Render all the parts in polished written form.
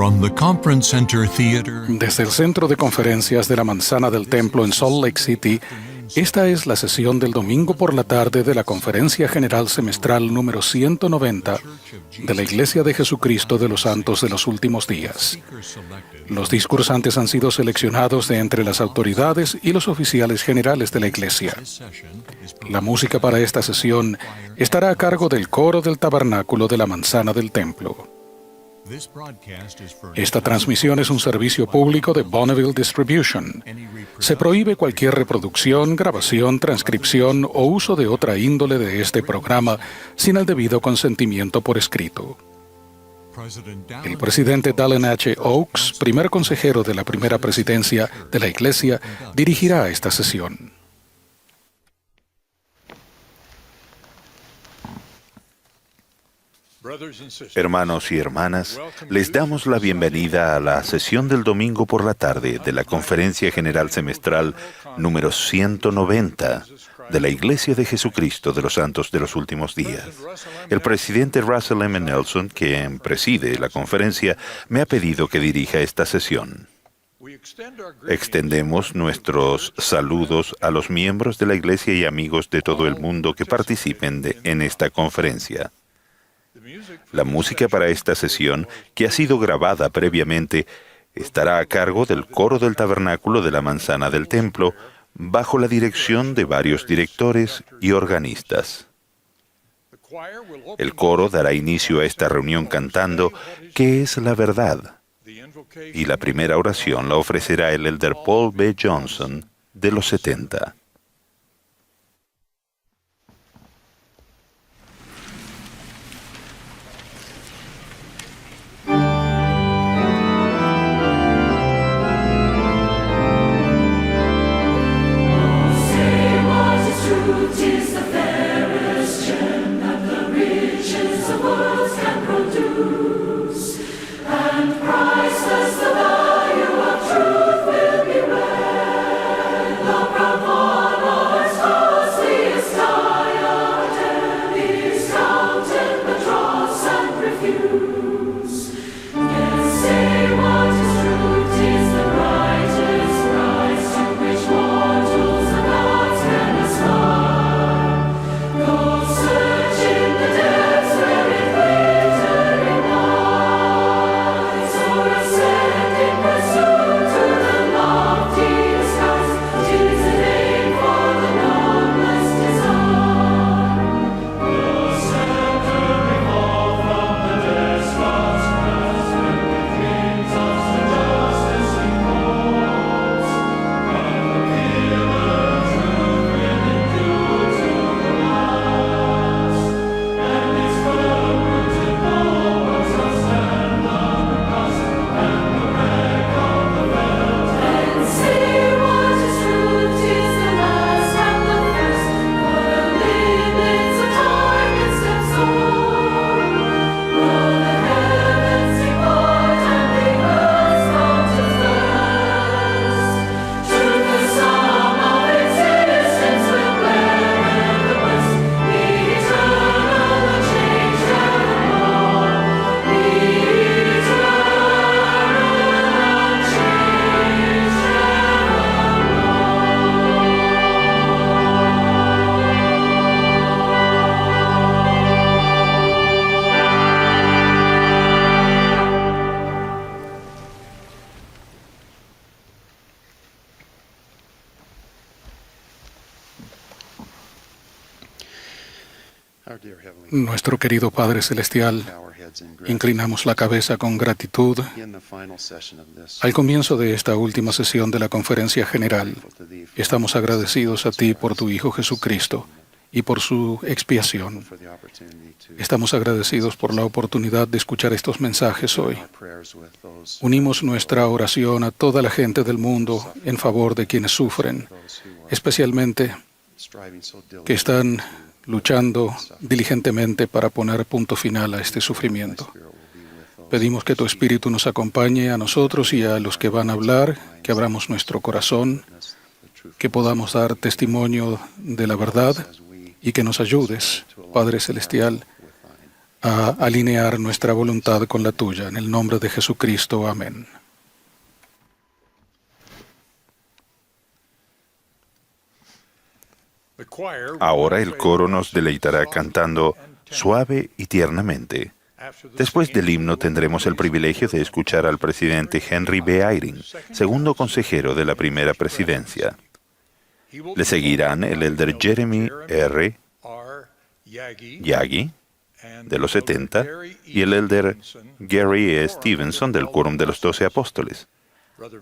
From the Conference Center Theater. Desde el Centro de Conferencias de la Manzana del Templo en Salt Lake City, esta es la sesión del domingo por la tarde de la Conferencia General Semestral número 190 de la Iglesia de Jesucristo de los Santos de los Últimos Días. Los discursantes han sido seleccionados de entre las autoridades y los oficiales generales de la Iglesia. La música para esta sesión estará a cargo del coro del Tabernáculo de la Manzana del Templo. Esta transmisión es un servicio público de Bonneville Distribution. Se prohíbe cualquier reproducción, grabación, transcripción o uso de otra índole de este programa sin el debido consentimiento por escrito. El presidente Dallin H. Oaks, primer consejero de la primera presidencia de la Iglesia, dirigirá esta sesión. Hermanos y hermanas, les damos la bienvenida a la sesión del domingo por la tarde de la Conferencia General Semestral número 190 de la Iglesia de Jesucristo de los Santos de los Últimos Días. El presidente Russell M. Nelson, quien preside la conferencia, me ha pedido que dirija esta sesión. Extendemos nuestros saludos a los miembros de la Iglesia y amigos de todo el mundo que participen en esta conferencia. La música para esta sesión, que ha sido grabada previamente, estará a cargo del coro del Tabernáculo de la Manzana del Templo, bajo la dirección de varios directores y organistas. El coro dará inicio a esta reunión cantando ¿Qué es la verdad? Y la primera oración la ofrecerá el elder Paul B. Johnson, de los 70. Nuestro querido Padre Celestial, inclinamos la cabeza con gratitud al comienzo de esta última sesión de la Conferencia General. Estamos agradecidos a ti por tu Hijo Jesucristo y por su expiación. Estamos agradecidos por la oportunidad de escuchar estos mensajes hoy. Unimos nuestra oración a toda la gente del mundo en favor de quienes sufren, especialmente que están luchando diligentemente para poner punto final a este sufrimiento. Pedimos que tu Espíritu nos acompañe a nosotros y a los que van a hablar, que abramos nuestro corazón, que podamos dar testimonio de la verdad y que nos ayudes, Padre Celestial, a alinear nuestra voluntad con la tuya. En el nombre de Jesucristo. Amén. Ahora el coro nos deleitará cantando suave y tiernamente. Después del himno tendremos el privilegio de escuchar al presidente Henry B. Eyring, segundo consejero de la primera presidencia. Le seguirán el elder Jeremy R. Yagi, de los 70, y el elder Gary E. Stevenson, del Quórum de los 12 Apóstoles.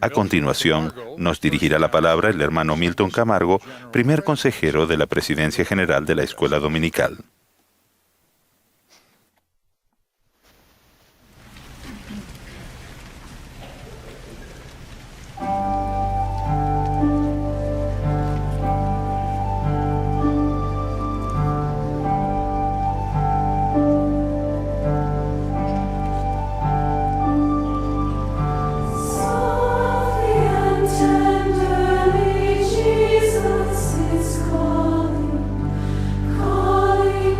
A continuación, nos dirigirá la palabra el hermano Milton Camargo, primer consejero de la Presidencia General de la Escuela Dominical. Tenderly, Jesus is calling, calling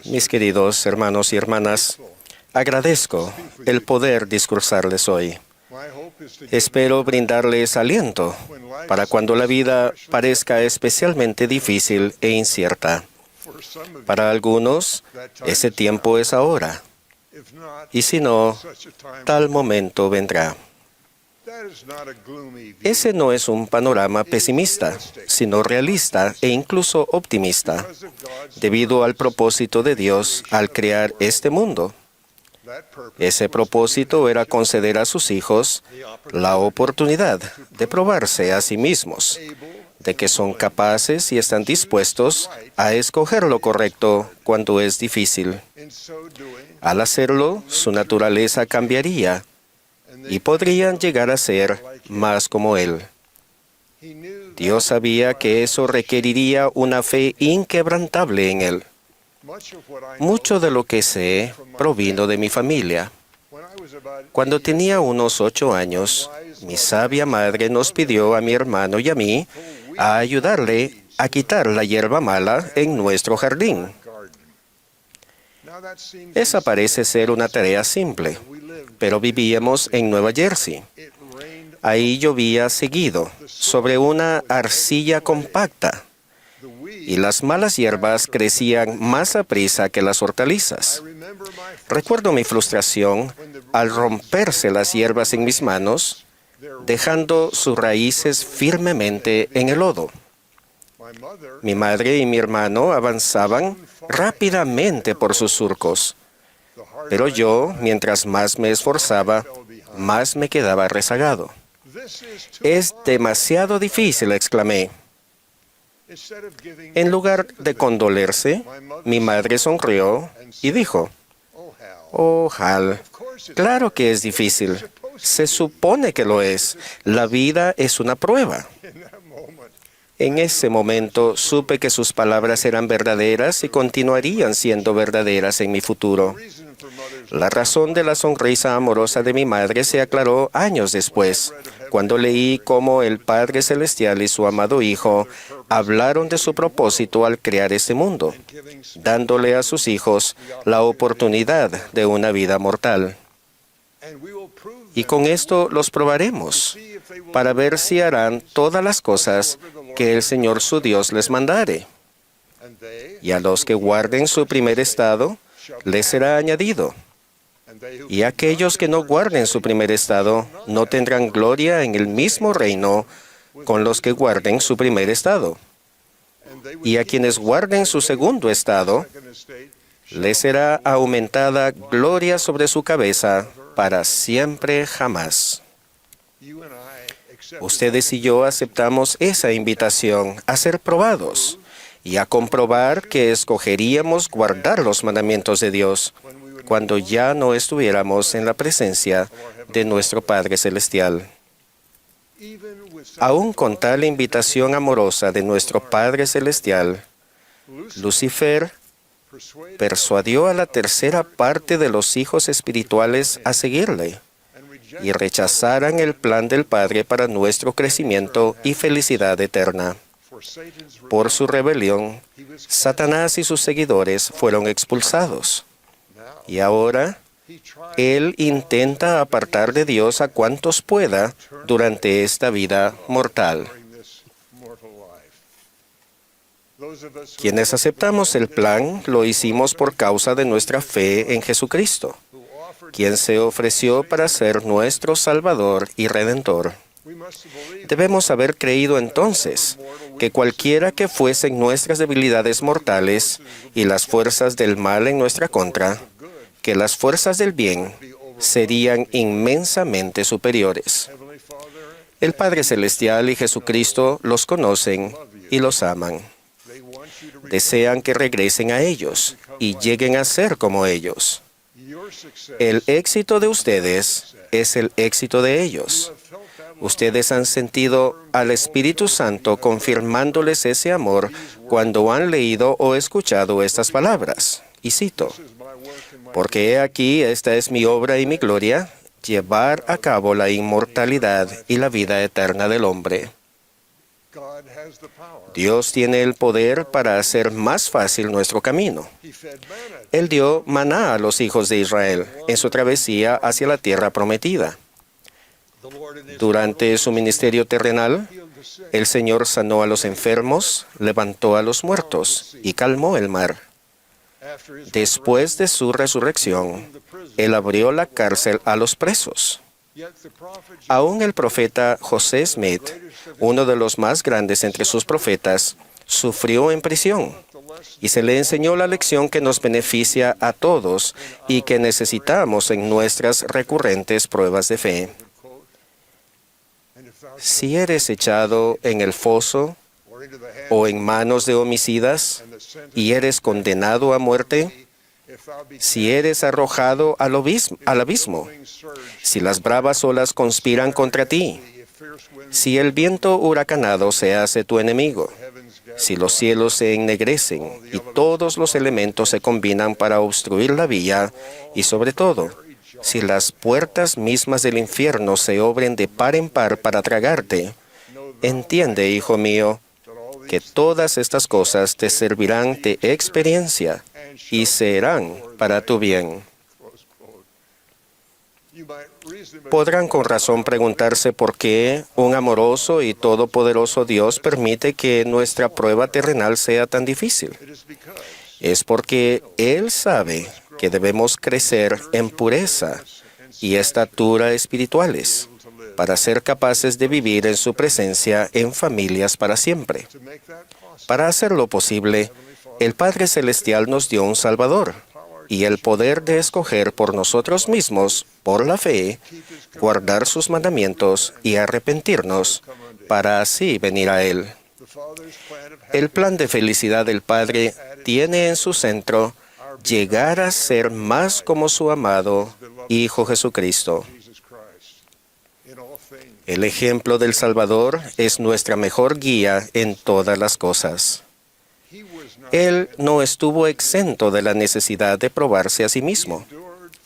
Mis queridos hermanos y hermanas, agradezco el poder discursarles hoy. Espero brindarles aliento para cuando la vida parezca especialmente difícil e incierta. Para algunos, ese tiempo es ahora, y si no, tal momento vendrá. Ese no es un panorama pesimista, sino realista e incluso optimista, debido al propósito de Dios al crear este mundo. Ese propósito era conceder a sus hijos la oportunidad de probarse a sí mismos, de que son capaces y están dispuestos a escoger lo correcto cuando es difícil. Al hacerlo, su naturaleza cambiaría y podrían llegar a ser más como Él. Dios sabía que eso requeriría una fe inquebrantable en Él. Mucho de lo que sé provino de mi familia. Cuando tenía unos 8 años, mi sabia madre nos pidió a mi hermano y a mí a ayudarle a quitar la hierba mala en nuestro jardín. Esa parece ser una tarea simple, pero vivíamos en Nueva Jersey. Ahí llovía seguido, sobre una arcilla compacta, y las malas hierbas crecían más aprisa que las hortalizas. Recuerdo mi frustración al romperse las hierbas en mis manos, dejando sus raíces firmemente en el lodo. Mi madre y mi hermano avanzaban rápidamente por sus surcos, pero yo, mientras más me esforzaba, más me quedaba rezagado. «Es demasiado difícil», exclamé. En lugar de condolerse, mi madre sonrió y dijo, «Oh, Hal, claro que es difícil. Se supone que lo es. La vida es una prueba». En ese momento supe que sus palabras eran verdaderas y continuarían siendo verdaderas en mi futuro. La razón de la sonrisa amorosa de mi madre se aclaró años después, cuando leí cómo el Padre Celestial y su amado Hijo hablaron de su propósito al crear este mundo, dándole a sus hijos la oportunidad de una vida mortal. Y con esto los probaremos, para ver si harán todas las cosas que el Señor su Dios les mandare. Y a los que guarden su primer estado, les será añadido. Y aquellos que no guarden su primer estado, no tendrán gloria en el mismo reino con los que guarden su primer estado. Y a quienes guarden su segundo estado, les será aumentada gloria sobre su cabeza para siempre jamás. Ustedes y yo aceptamos esa invitación a ser probados y a comprobar que escogeríamos guardar los mandamientos de Dios cuando ya no estuviéramos en la presencia de nuestro Padre Celestial. Aún con tal invitación amorosa de nuestro Padre Celestial, Lucifer persuadió a la tercera parte de los hijos espirituales a seguirle y rechazaran el plan del Padre para nuestro crecimiento y felicidad eterna. Por su rebelión, Satanás y sus seguidores fueron expulsados. Y ahora, él intenta apartar de Dios a cuantos pueda durante esta vida mortal. Quienes aceptamos el plan, lo hicimos por causa de nuestra fe en Jesucristo, quien se ofreció para ser nuestro Salvador y Redentor. Debemos haber creído entonces que cualquiera que fuesen nuestras debilidades mortales y las fuerzas del mal en nuestra contra, que las fuerzas del bien serían inmensamente superiores. El Padre Celestial y Jesucristo los conocen y los aman. Desean que regresen a ellos y lleguen a ser como ellos. El éxito de ustedes es el éxito de ellos. Ustedes han sentido al Espíritu Santo confirmándoles ese amor cuando han leído o escuchado estas palabras. Y cito, «Porque he aquí, esta es mi obra y mi gloria, llevar a cabo la inmortalidad y la vida eterna del hombre». Dios tiene el poder para hacer más fácil nuestro camino. Él dio maná a los hijos de Israel en su travesía hacia la tierra prometida. Durante su ministerio terrenal, el Señor sanó a los enfermos, levantó a los muertos y calmó el mar. Después de su resurrección, Él abrió la cárcel a los presos. Aún el profeta José Smith, uno de los más grandes entre sus profetas, sufrió en prisión y se le enseñó la lección que nos beneficia a todos y que necesitamos en nuestras recurrentes pruebas de fe. Si eres echado en el foso o en manos de homicidas y eres condenado a muerte, si eres arrojado al abismo, si las bravas olas conspiran contra ti, si el viento huracanado se hace tu enemigo, si los cielos se ennegrecen y todos los elementos se combinan para obstruir la vía, y sobre todo, si las puertas mismas del infierno se obren de par en par para tragarte, entiende, hijo mío, que todas estas cosas te servirán de experiencia y serán para tu bien. Podrán con razón preguntarse por qué un amoroso y todopoderoso Dios permite que nuestra prueba terrenal sea tan difícil. Es porque Él sabe que debemos crecer en pureza y estatura espirituales para ser capaces de vivir en su presencia en familias para siempre. Para hacerlo posible, el Padre Celestial nos dio un Salvador y el poder de escoger por nosotros mismos, por la fe, guardar sus mandamientos y arrepentirnos para así venir a Él. El plan de felicidad del Padre tiene en su centro llegar a ser más como su amado Hijo Jesucristo. El ejemplo del Salvador es nuestra mejor guía en todas las cosas. Él no estuvo exento de la necesidad de probarse a sí mismo.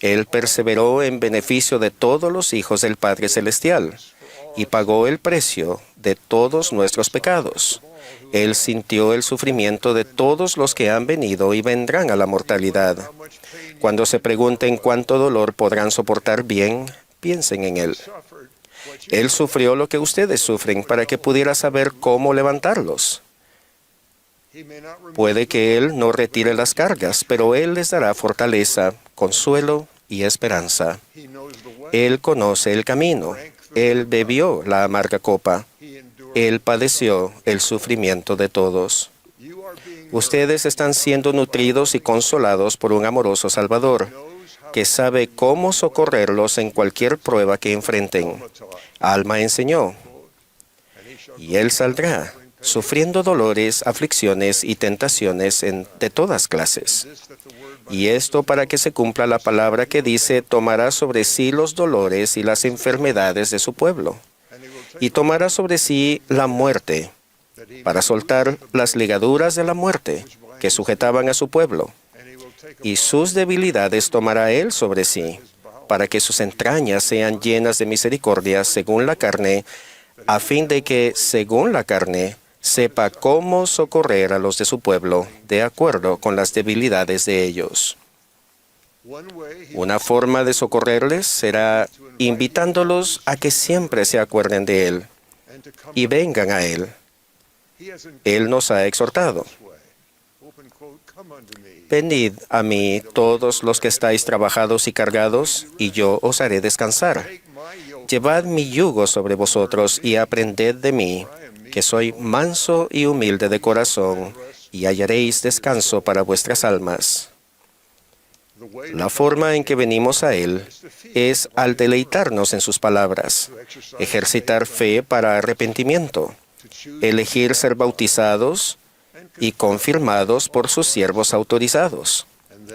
Él perseveró en beneficio de todos los hijos del Padre Celestial y pagó el precio de todos nuestros pecados. Él sintió el sufrimiento de todos los que han venido y vendrán a la mortalidad. Cuando se pregunten cuánto dolor podrán soportar bien, piensen en Él. Él sufrió lo que ustedes sufren para que pudiera saber cómo levantarlos. Puede que Él no retire las cargas, pero Él les dará fortaleza, consuelo y esperanza. Él conoce el camino. Él bebió la amarga copa. Él padeció el sufrimiento de todos. Ustedes están siendo nutridos y consolados por un amoroso Salvador, que sabe cómo socorrerlos en cualquier prueba que enfrenten. Alma enseñó, y Él saldrá, sufriendo dolores, aflicciones y tentaciones de todas clases. Y esto para que se cumpla la palabra que dice, tomará sobre sí los dolores y las enfermedades de su pueblo. Y tomará sobre sí la muerte, para soltar las ligaduras de la muerte que sujetaban a su pueblo. Y sus debilidades tomará Él sobre sí, para que sus entrañas sean llenas de misericordia según la carne, a fin de que, según la carne, sepa cómo socorrer a los de su pueblo, de acuerdo con las debilidades de ellos. Una forma de socorrerles será invitándolos a que siempre se acuerden de Él y vengan a Él. Él nos ha exhortado. Venid a mí todos los que estáis trabajados y cargados, y yo os haré descansar. Llevad mi yugo sobre vosotros y aprended de mí, que soy manso y humilde de corazón, y hallaréis descanso para vuestras almas. La forma en que venimos a Él es al deleitarnos en sus palabras, ejercitar fe para arrepentimiento, elegir ser bautizados y confirmados por sus siervos autorizados,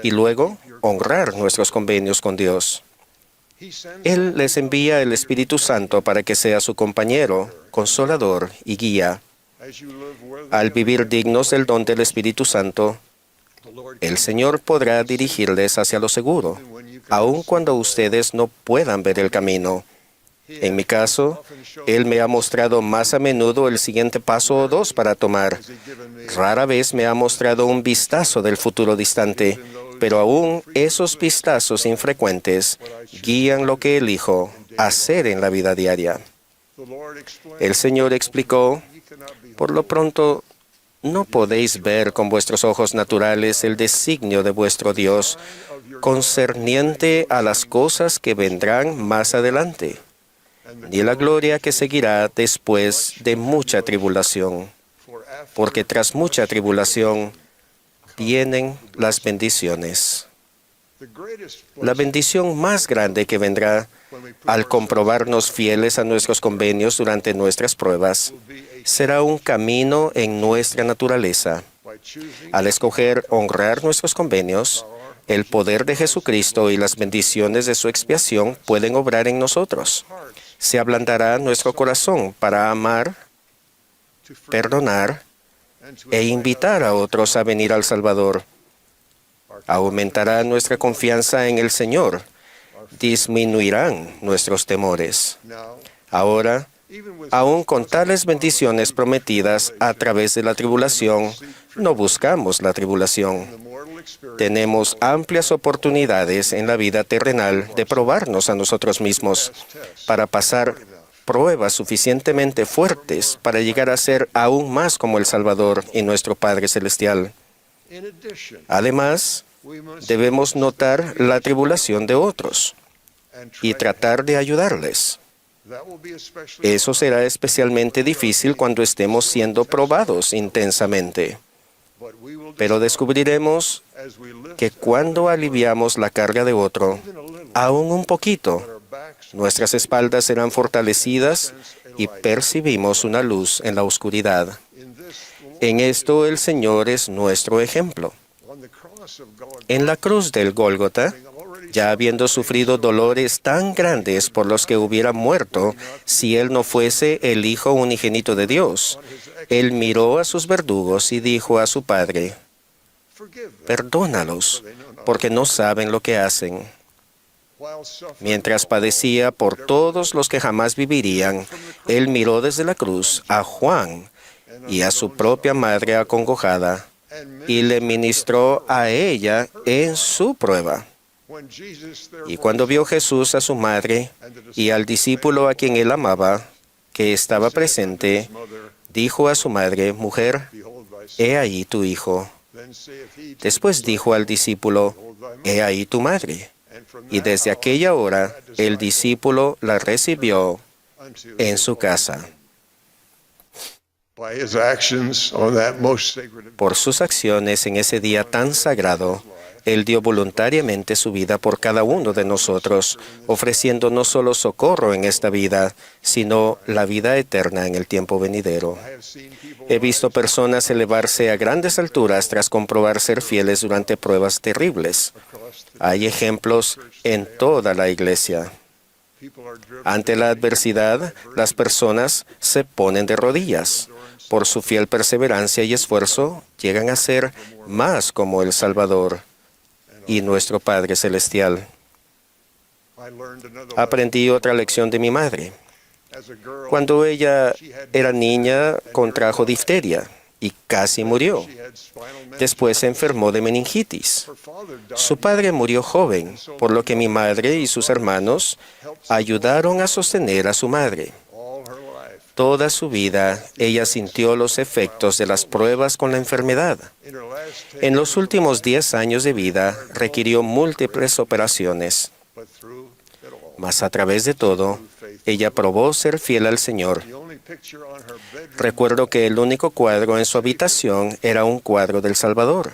y luego honrar nuestros convenios con Dios. Él les envía el Espíritu Santo para que sea su compañero, consolador y guía. Al vivir dignos del don del Espíritu Santo, el Señor podrá dirigirles hacia lo seguro, aun cuando ustedes no puedan ver el camino. En mi caso, Él me ha mostrado más a menudo el siguiente paso o dos para tomar. Rara vez me ha mostrado un vistazo del futuro distante, pero aún esos vistazos infrecuentes guían lo que elijo hacer en la vida diaria. El Señor explicó, por lo pronto, no podéis ver con vuestros ojos naturales el designio de vuestro Dios concerniente a las cosas que vendrán más adelante, ni la gloria que seguirá después de mucha tribulación, porque tras mucha tribulación vienen las bendiciones. La bendición más grande que vendrá al comprobarnos fieles a nuestros convenios durante nuestras pruebas será un camino en nuestra naturaleza. Al escoger honrar nuestros convenios, el poder de Jesucristo y las bendiciones de su expiación pueden obrar en nosotros. Se ablandará nuestro corazón para amar, perdonar e invitar a otros a venir al Salvador. Aumentará nuestra confianza en el Señor. Disminuirán nuestros temores. Ahora, aún con tales bendiciones prometidas a través de la tribulación, no buscamos la tribulación. Tenemos amplias oportunidades en la vida terrenal de probarnos a nosotros mismos para pasar pruebas suficientemente fuertes para llegar a ser aún más como el Salvador y nuestro Padre Celestial. Además, debemos notar la tribulación de otros y tratar de ayudarles. Eso será especialmente difícil cuando estemos siendo probados intensamente. Pero descubriremos que cuando aliviamos la carga de otro, aún un poquito, nuestras espaldas serán fortalecidas y percibimos una luz en la oscuridad. En esto el Señor es nuestro ejemplo. En la cruz del Gólgota, ya habiendo sufrido dolores tan grandes por los que hubiera muerto si Él no fuese el Hijo unigénito de Dios, Él miró a sus verdugos y dijo a su Padre, «Perdónalos, porque no saben lo que hacen». Mientras padecía por todos los que jamás vivirían, Él miró desde la cruz a Juan y a su propia madre acongojada y le ministró a ella en su prueba. Y cuando vio Jesús a su madre y al discípulo a quien él amaba, que estaba presente, dijo a su madre, «Mujer, he ahí tu hijo». Después dijo al discípulo, «He ahí tu madre». Y desde aquella hora el discípulo la recibió en su casa. Por sus acciones en ese día tan sagrado, Él dio voluntariamente su vida por cada uno de nosotros, ofreciendo no solo socorro en esta vida, sino la vida eterna en el tiempo venidero. He visto personas elevarse a grandes alturas tras comprobar ser fieles durante pruebas terribles. Hay ejemplos en toda la iglesia. Ante la adversidad, las personas se ponen de rodillas. Por su fiel perseverancia y esfuerzo, llegan a ser más como el Salvador y nuestro Padre Celestial. Aprendí otra lección de mi madre. Cuando ella era niña, contrajo difteria y casi murió. Después se enfermó de meningitis. Su padre murió joven, por lo que mi madre y sus hermanos ayudaron a sostener a su madre. Toda su vida, ella sintió los efectos de las pruebas con la enfermedad. En los últimos 10 años de vida, requirió múltiples operaciones. Mas a través de todo, ella probó ser fiel al Señor. Recuerdo que el único cuadro en su habitación era un cuadro del Salvador.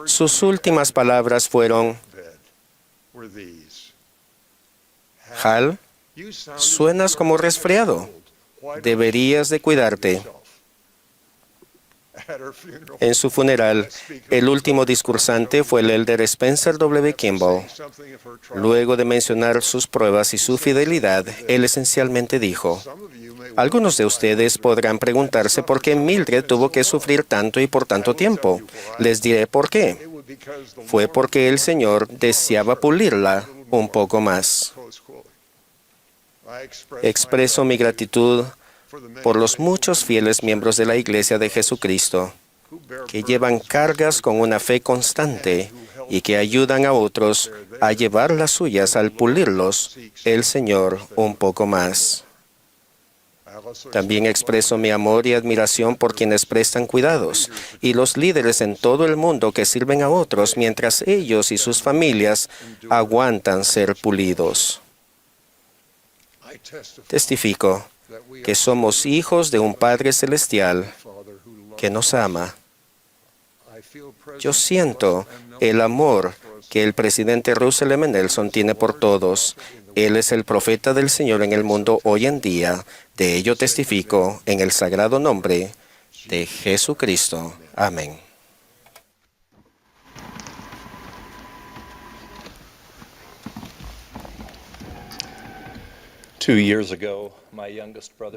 Sus últimas palabras fueron, «Hal, suenas como resfriado. Deberías de cuidarte». En su funeral, el último discursante fue el elder Spencer W. Kimball. Luego de mencionar sus pruebas y su fidelidad, él esencialmente dijo, «Algunos de ustedes podrán preguntarse por qué Mildred tuvo que sufrir tanto y por tanto tiempo. Les diré por qué. Fue porque el Señor deseaba pulirla un poco más». Expreso mi gratitud por los muchos fieles miembros de la Iglesia de Jesucristo que llevan cargas con una fe constante y que ayudan a otros a llevar las suyas al pulirlos el Señor un poco más. También expreso mi amor y admiración por quienes prestan cuidados y los líderes en todo el mundo que sirven a otros mientras ellos y sus familias aguantan ser pulidos. Testifico que somos hijos de un Padre Celestial que nos ama. Yo siento el amor que el presidente Russell M. Nelson tiene por todos. Él es el profeta del Señor en el mundo hoy en día. De ello testifico en el sagrado nombre de Jesucristo. Amén.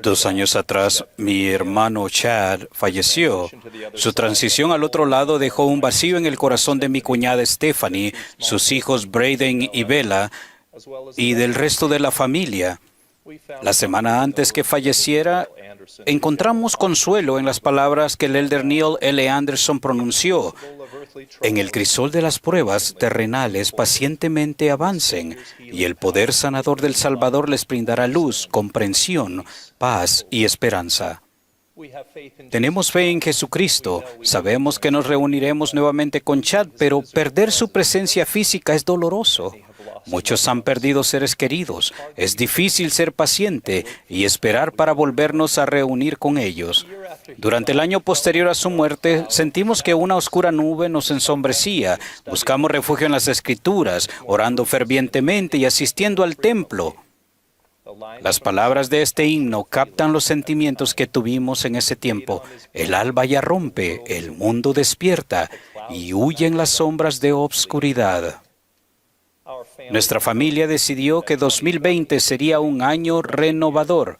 Dos años atrás, mi hermano Chad falleció. Su transición al otro lado dejó un vacío en el corazón de mi cuñada Stephanie, sus hijos Braden y Bella, y del resto de la familia. La semana antes que falleciera, encontramos consuelo en las palabras que el elder Neil L. Anderson pronunció. En el crisol de las pruebas terrenales pacientemente avancen, y el poder sanador del Salvador les brindará luz, comprensión, paz y esperanza. Tenemos fe en Jesucristo. Sabemos que nos reuniremos nuevamente con Chad, pero perder su presencia física es doloroso. Muchos han perdido seres queridos. Es difícil ser paciente y esperar para volvernos a reunir con ellos. Durante el año posterior a su muerte, sentimos que una oscura nube nos ensombrecía. Buscamos refugio en las Escrituras, orando fervientemente y asistiendo al templo. Las palabras de este himno captan los sentimientos que tuvimos en ese tiempo. El alba ya rompe, el mundo despierta y huyen las sombras de obscuridad. Nuestra familia decidió que 2020 sería un año renovador.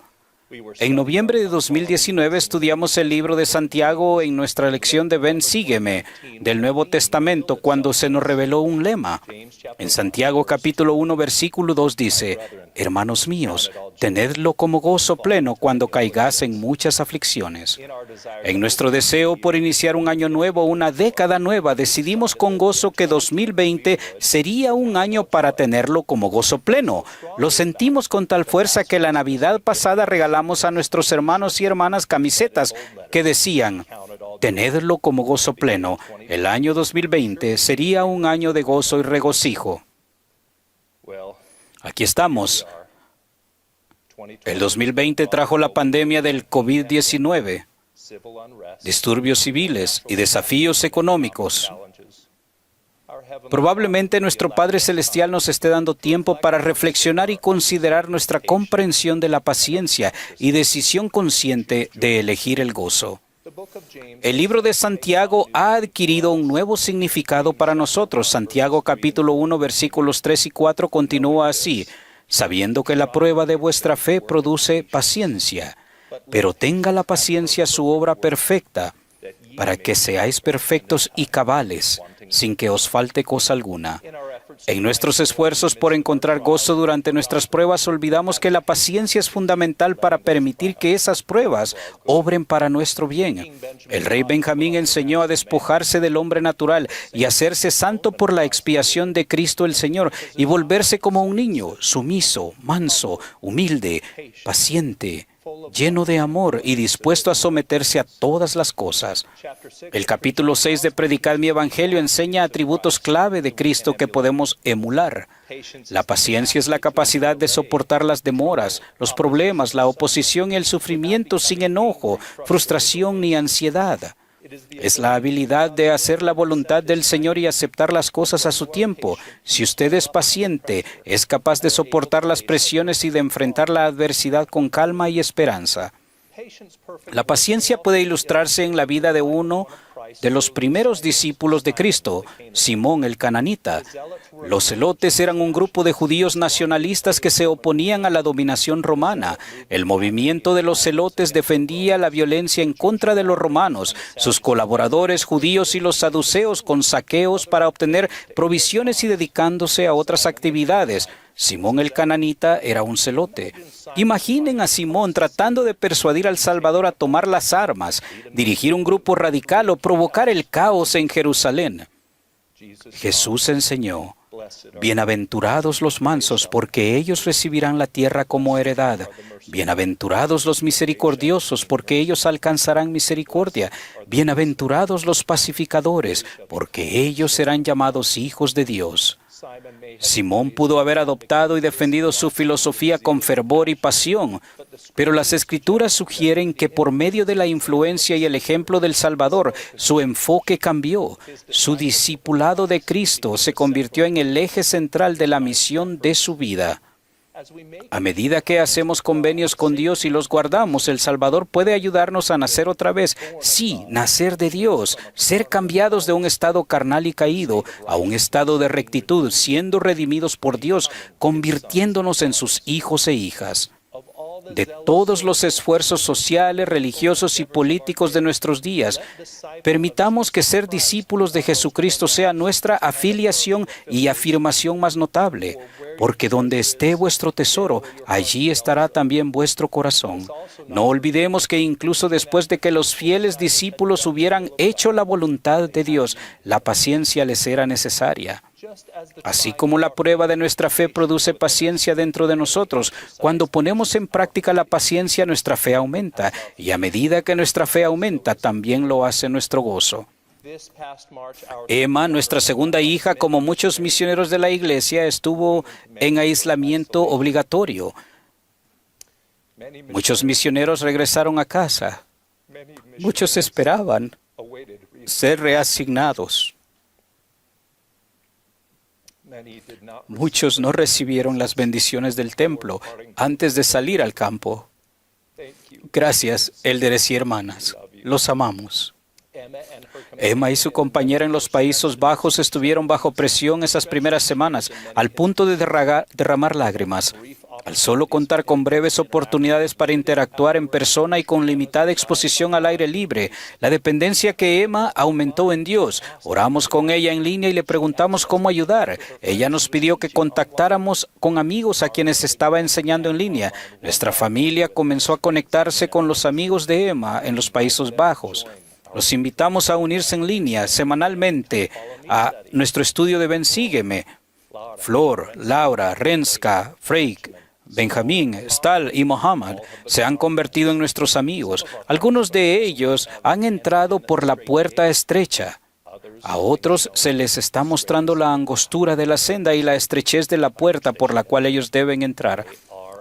En noviembre de 2019 estudiamos el libro de Santiago en nuestra lección de Ven, sígueme, del Nuevo Testamento, cuando se nos reveló un lema. En Santiago capítulo 1, versículo 2 dice: Hermanos míos, tenedlo como gozo pleno cuando caigáis en muchas aflicciones. En nuestro deseo por iniciar un año nuevo, una década nueva, decidimos con gozo que 2020 sería un año para tenerlo como gozo pleno. Lo sentimos con tal fuerza que la Navidad pasada regalamos a nuestros hermanos y hermanas camisetas que decían: tenedlo como gozo pleno. El año 2020 sería un año de gozo y regocijo. Aquí estamos. El 2020 trajo la pandemia del COVID-19, disturbios civiles y desafíos económicos. Probablemente nuestro Padre Celestial nos esté dando tiempo para reflexionar y considerar nuestra comprensión de la paciencia y decisión consciente de elegir el gozo. El libro de Santiago ha adquirido un nuevo significado para nosotros. Santiago capítulo 1, versículos 3 y 4 continúa así: sabiendo que la prueba de vuestra fe produce paciencia, pero tenga la paciencia su obra perfecta, para que seáis perfectos y cabales, sin que os falte cosa alguna. En nuestros esfuerzos por encontrar gozo durante nuestras pruebas, olvidamos que la paciencia es fundamental para permitir que esas pruebas obren para nuestro bien. El rey Benjamín enseñó a despojarse del hombre natural y hacerse santo por la expiación de Cristo el Señor, y volverse como un niño, sumiso, manso, humilde, paciente, lleno de amor y dispuesto a someterse a todas las cosas. El capítulo 6 de Predicad mi Evangelio enseña atributos clave de Cristo que podemos emular. La paciencia es la capacidad de soportar las demoras, los problemas, la oposición y el sufrimiento sin enojo, frustración ni ansiedad. Es la habilidad de hacer la voluntad del Señor y aceptar las cosas a su tiempo. Si usted es paciente, es capaz de soportar las presiones y de enfrentar la adversidad con calma y esperanza. La paciencia puede ilustrarse en la vida de uno de los primeros discípulos de Cristo, Simón el Cananita. Los celotes eran un grupo de judíos nacionalistas que se oponían a la dominación romana. El movimiento de los celotes defendía la violencia en contra de los romanos. Sus colaboradores judíos y los saduceos con saqueos para obtener provisiones y dedicándose a otras actividades. Simón el cananita era un celote. Imaginen a Simón tratando de persuadir al Salvador a tomar las armas, dirigir un grupo radical o provocar el caos en Jerusalén. Jesús enseñó: bienaventurados los mansos, porque ellos recibirán la tierra como heredad. Bienaventurados los misericordiosos, porque ellos alcanzarán misericordia. Bienaventurados los pacificadores, porque ellos serán llamados hijos de Dios. Simón pudo haber adoptado y defendido su filosofía con fervor y pasión, pero las Escrituras sugieren que por medio de la influencia y el ejemplo del Salvador, su enfoque cambió. Su discipulado de Cristo se convirtió en el eje central de la misión de su vida. A medida que hacemos convenios con Dios y los guardamos, el Salvador puede ayudarnos a nacer otra vez. Sí, nacer de Dios, ser cambiados de un estado carnal y caído a un estado de rectitud, siendo redimidos por Dios, convirtiéndonos en sus hijos e hijas. De todos los esfuerzos sociales, religiosos y políticos de nuestros días, permitamos que ser discípulos de Jesucristo sea nuestra afiliación y afirmación más notable, porque donde esté vuestro tesoro, allí estará también vuestro corazón. No olvidemos que incluso después de que los fieles discípulos hubieran hecho la voluntad de Dios, la paciencia les era necesaria. Así como la prueba de nuestra fe produce paciencia dentro de nosotros, cuando ponemos en práctica la paciencia, nuestra fe aumenta, y a medida que nuestra fe aumenta, también lo hace nuestro gozo. Emma, nuestra segunda hija, como muchos misioneros de la iglesia, estuvo en aislamiento obligatorio. Muchos misioneros regresaron a casa. Muchos esperaban ser reasignados. Muchos no recibieron las bendiciones del templo antes de salir al campo. Gracias, élderes y hermanas. Los amamos. Emma y su compañera en los Países Bajos estuvieron bajo presión esas primeras semanas, al punto de derramar lágrimas. Al solo contar con breves oportunidades para interactuar en persona y con limitada exposición al aire libre, la dependencia que Emma aumentó en Dios. Oramos con ella en línea y le preguntamos cómo ayudar. Ella nos pidió que contactáramos con amigos a quienes estaba enseñando en línea. Nuestra familia comenzó a conectarse con los amigos de Emma en los Países Bajos. Los invitamos a unirse en línea semanalmente a nuestro estudio de Ven Sígueme. Flor, Laura, Renska, Freik, Benjamín, Stal y Mohammed se han convertido en nuestros amigos. Algunos de ellos han entrado por la puerta estrecha. A otros se les está mostrando la angostura de la senda y la estrechez de la puerta por la cual ellos deben entrar.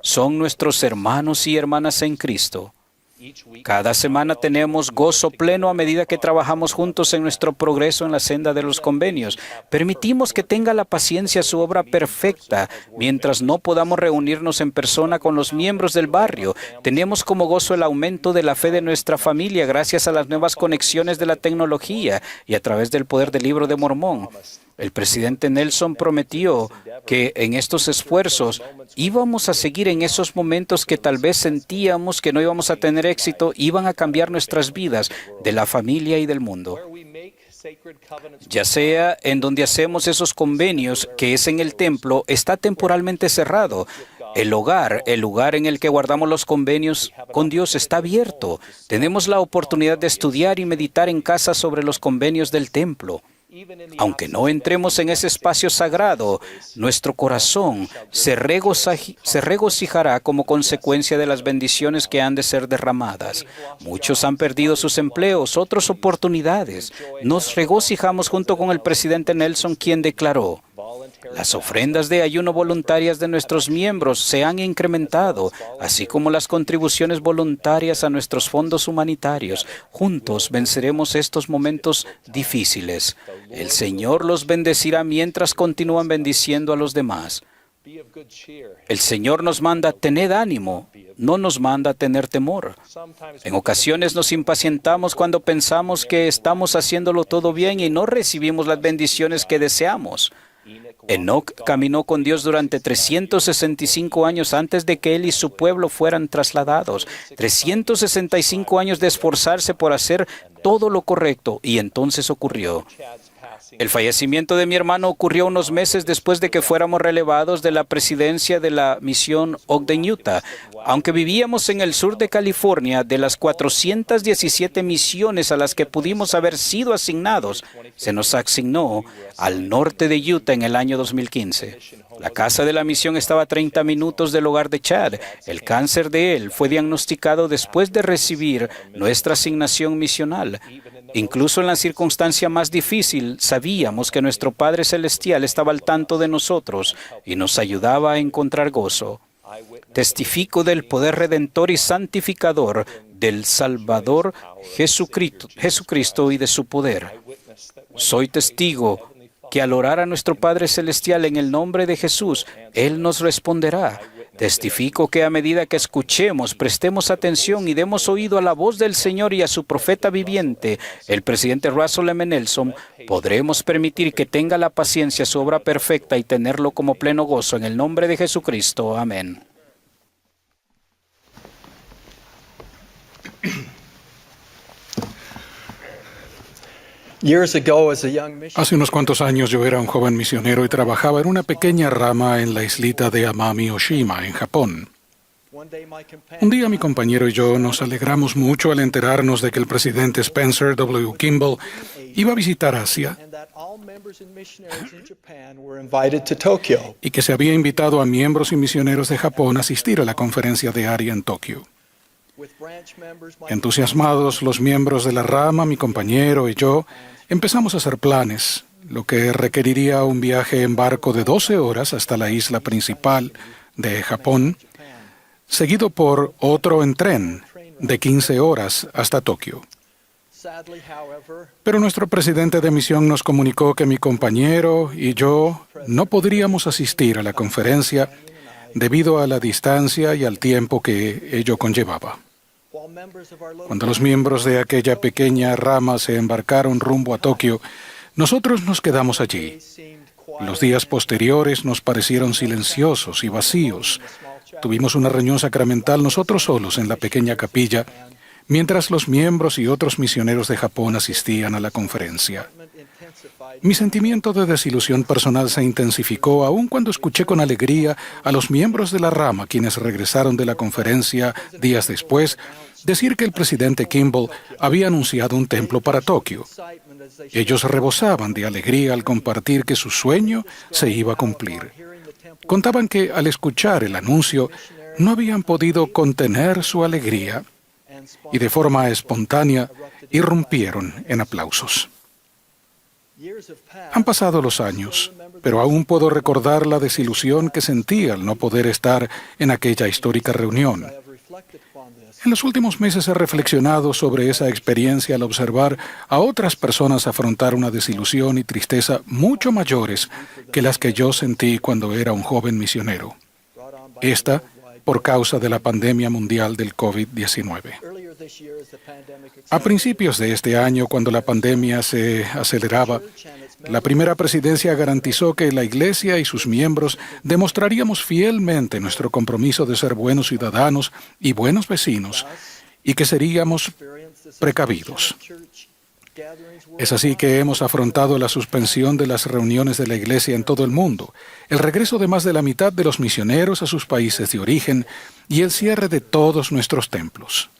Son nuestros hermanos y hermanas en Cristo. Cada semana tenemos gozo pleno a medida que trabajamos juntos en nuestro progreso en la senda de los convenios. Permitimos que tenga la paciencia su obra perfecta mientras no podamos reunirnos en persona con los miembros del barrio. Tenemos como gozo el aumento de la fe de nuestra familia gracias a las nuevas conexiones de la tecnología y a través del poder del Libro de Mormón. El presidente Nelson prometió que en estos esfuerzos íbamos a seguir en esos momentos que tal vez sentíamos que no íbamos a tener éxito, iban a cambiar nuestras vidas, de la familia y del mundo. Ya sea en donde hacemos esos convenios, que es en el templo, está temporalmente cerrado. El lugar en el que guardamos los convenios con Dios está abierto. Tenemos la oportunidad de estudiar y meditar en casa sobre los convenios del templo. Aunque no entremos en ese espacio sagrado, nuestro corazón se regocijará como consecuencia de las bendiciones que han de ser derramadas. Muchos han perdido sus empleos, otras oportunidades. Nos regocijamos junto con el presidente Nelson, quien declaró: las ofrendas de ayuno voluntarias de nuestros miembros se han incrementado, así como las contribuciones voluntarias a nuestros fondos humanitarios. Juntos venceremos estos momentos difíciles. El Señor los bendecirá mientras continúan bendiciendo a los demás. El Señor nos manda tened ánimo, no nos manda tener temor. En ocasiones nos impacientamos cuando pensamos que estamos haciéndolo todo bien y no recibimos las bendiciones que deseamos. Enoc caminó con Dios durante 365 años antes de que él y su pueblo fueran trasladados. 365 años de esforzarse por hacer todo lo correcto, y entonces ocurrió. El fallecimiento de mi hermano ocurrió unos meses después de que fuéramos relevados de la presidencia de la misión Ogden, Utah. Aunque vivíamos en el sur de California, de las 417 misiones a las que pudimos haber sido asignados, se nos asignó al norte de Utah en el año 2015. La casa de la misión estaba a 30 minutos del hogar de Chad. El cáncer de él fue diagnosticado después de recibir nuestra asignación misional. Incluso en la circunstancia más difícil, sabíamos que nuestro Padre Celestial estaba al tanto de nosotros y nos ayudaba a encontrar gozo. Testifico del poder redentor y santificador del Salvador Jesucristo y de su poder. Soy testigo que al orar a nuestro Padre Celestial en el nombre de Jesús, Él nos responderá. Testifico que a medida que escuchemos, prestemos atención y demos oído a la voz del Señor y a su profeta viviente, el presidente Russell M. Nelson, podremos permitir que tenga la paciencia su obra perfecta y tenerlo como pleno gozo en el nombre de Jesucristo. Amén. Hace unos cuantos años yo era un joven misionero y trabajaba en una pequeña rama en la islita de Amami Oshima, en Japón. Un día mi compañero y yo nos alegramos mucho al enterarnos de que el presidente Spencer W. Kimball iba a visitar Asia y que se había invitado a miembros y misioneros de Japón a asistir a la conferencia de ARIA en Tokio. Entusiasmados, los miembros de la rama, mi compañero y yo, empezamos a hacer planes, lo que requeriría un viaje en barco de 12 horas hasta la isla principal de Japón, seguido por otro en tren de 15 horas hasta Tokio. Pero nuestro presidente de misión nos comunicó que mi compañero y yo no podríamos asistir a la conferencia debido a la distancia y al tiempo que ello conllevaba. Cuando los miembros de aquella pequeña rama se embarcaron rumbo a Tokio, nosotros nos quedamos allí. Los días posteriores nos parecieron silenciosos y vacíos. Tuvimos una reunión sacramental nosotros solos en la pequeña capilla, mientras los miembros y otros misioneros de Japón asistían a la conferencia. Mi sentimiento de desilusión personal se intensificó aún cuando escuché con alegría a los miembros de la rama, quienes regresaron de la conferencia días después, decir que el presidente Kimball había anunciado un templo para Tokio. Ellos rebosaban de alegría al compartir que su sueño se iba a cumplir. Contaban que al escuchar el anuncio no habían podido contener su alegría y de forma espontánea irrumpieron en aplausos. Han pasado los años, pero aún puedo recordar la desilusión que sentí al no poder estar en aquella histórica reunión. En los últimos meses he reflexionado sobre esa experiencia al observar a otras personas afrontar una desilusión y tristeza mucho mayores que las que yo sentí cuando era un joven misionero. Esta por causa de la pandemia mundial del COVID-19. A principios de este año, cuando la pandemia se aceleraba, la primera presidencia garantizó que la Iglesia y sus miembros demostraríamos fielmente nuestro compromiso de ser buenos ciudadanos y buenos vecinos, y que seríamos precavidos. Es así que hemos afrontado la suspensión de las reuniones de la Iglesia en todo el mundo, el regreso de más de la mitad de los misioneros a sus países de origen y el cierre de todos nuestros templos.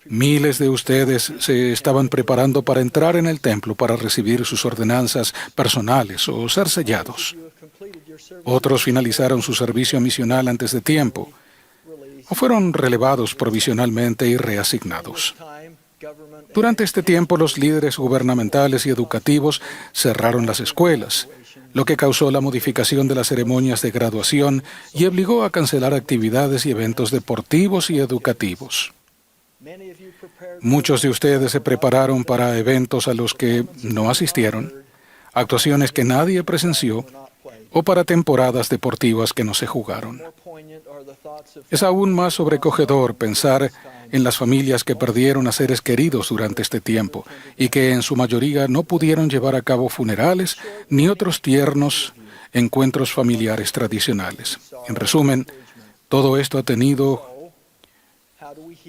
Miles de ustedes se estaban preparando para entrar en el templo para recibir sus ordenanzas personales o ser sellados. Otros finalizaron su servicio misional antes de tiempo o fueron relevados provisionalmente y reasignados. Durante este tiempo, los líderes gubernamentales y educativos cerraron las escuelas, lo que causó la modificación de las ceremonias de graduación y obligó a cancelar actividades y eventos deportivos y educativos. Muchos de ustedes se prepararon para eventos a los que no asistieron, actuaciones que nadie presenció o para temporadas deportivas que no se jugaron. Es aún más sobrecogedor pensar en las familias que perdieron a seres queridos durante este tiempo y que en su mayoría no pudieron llevar a cabo funerales ni otros tiernos encuentros familiares tradicionales. En resumen, todo esto ha tenido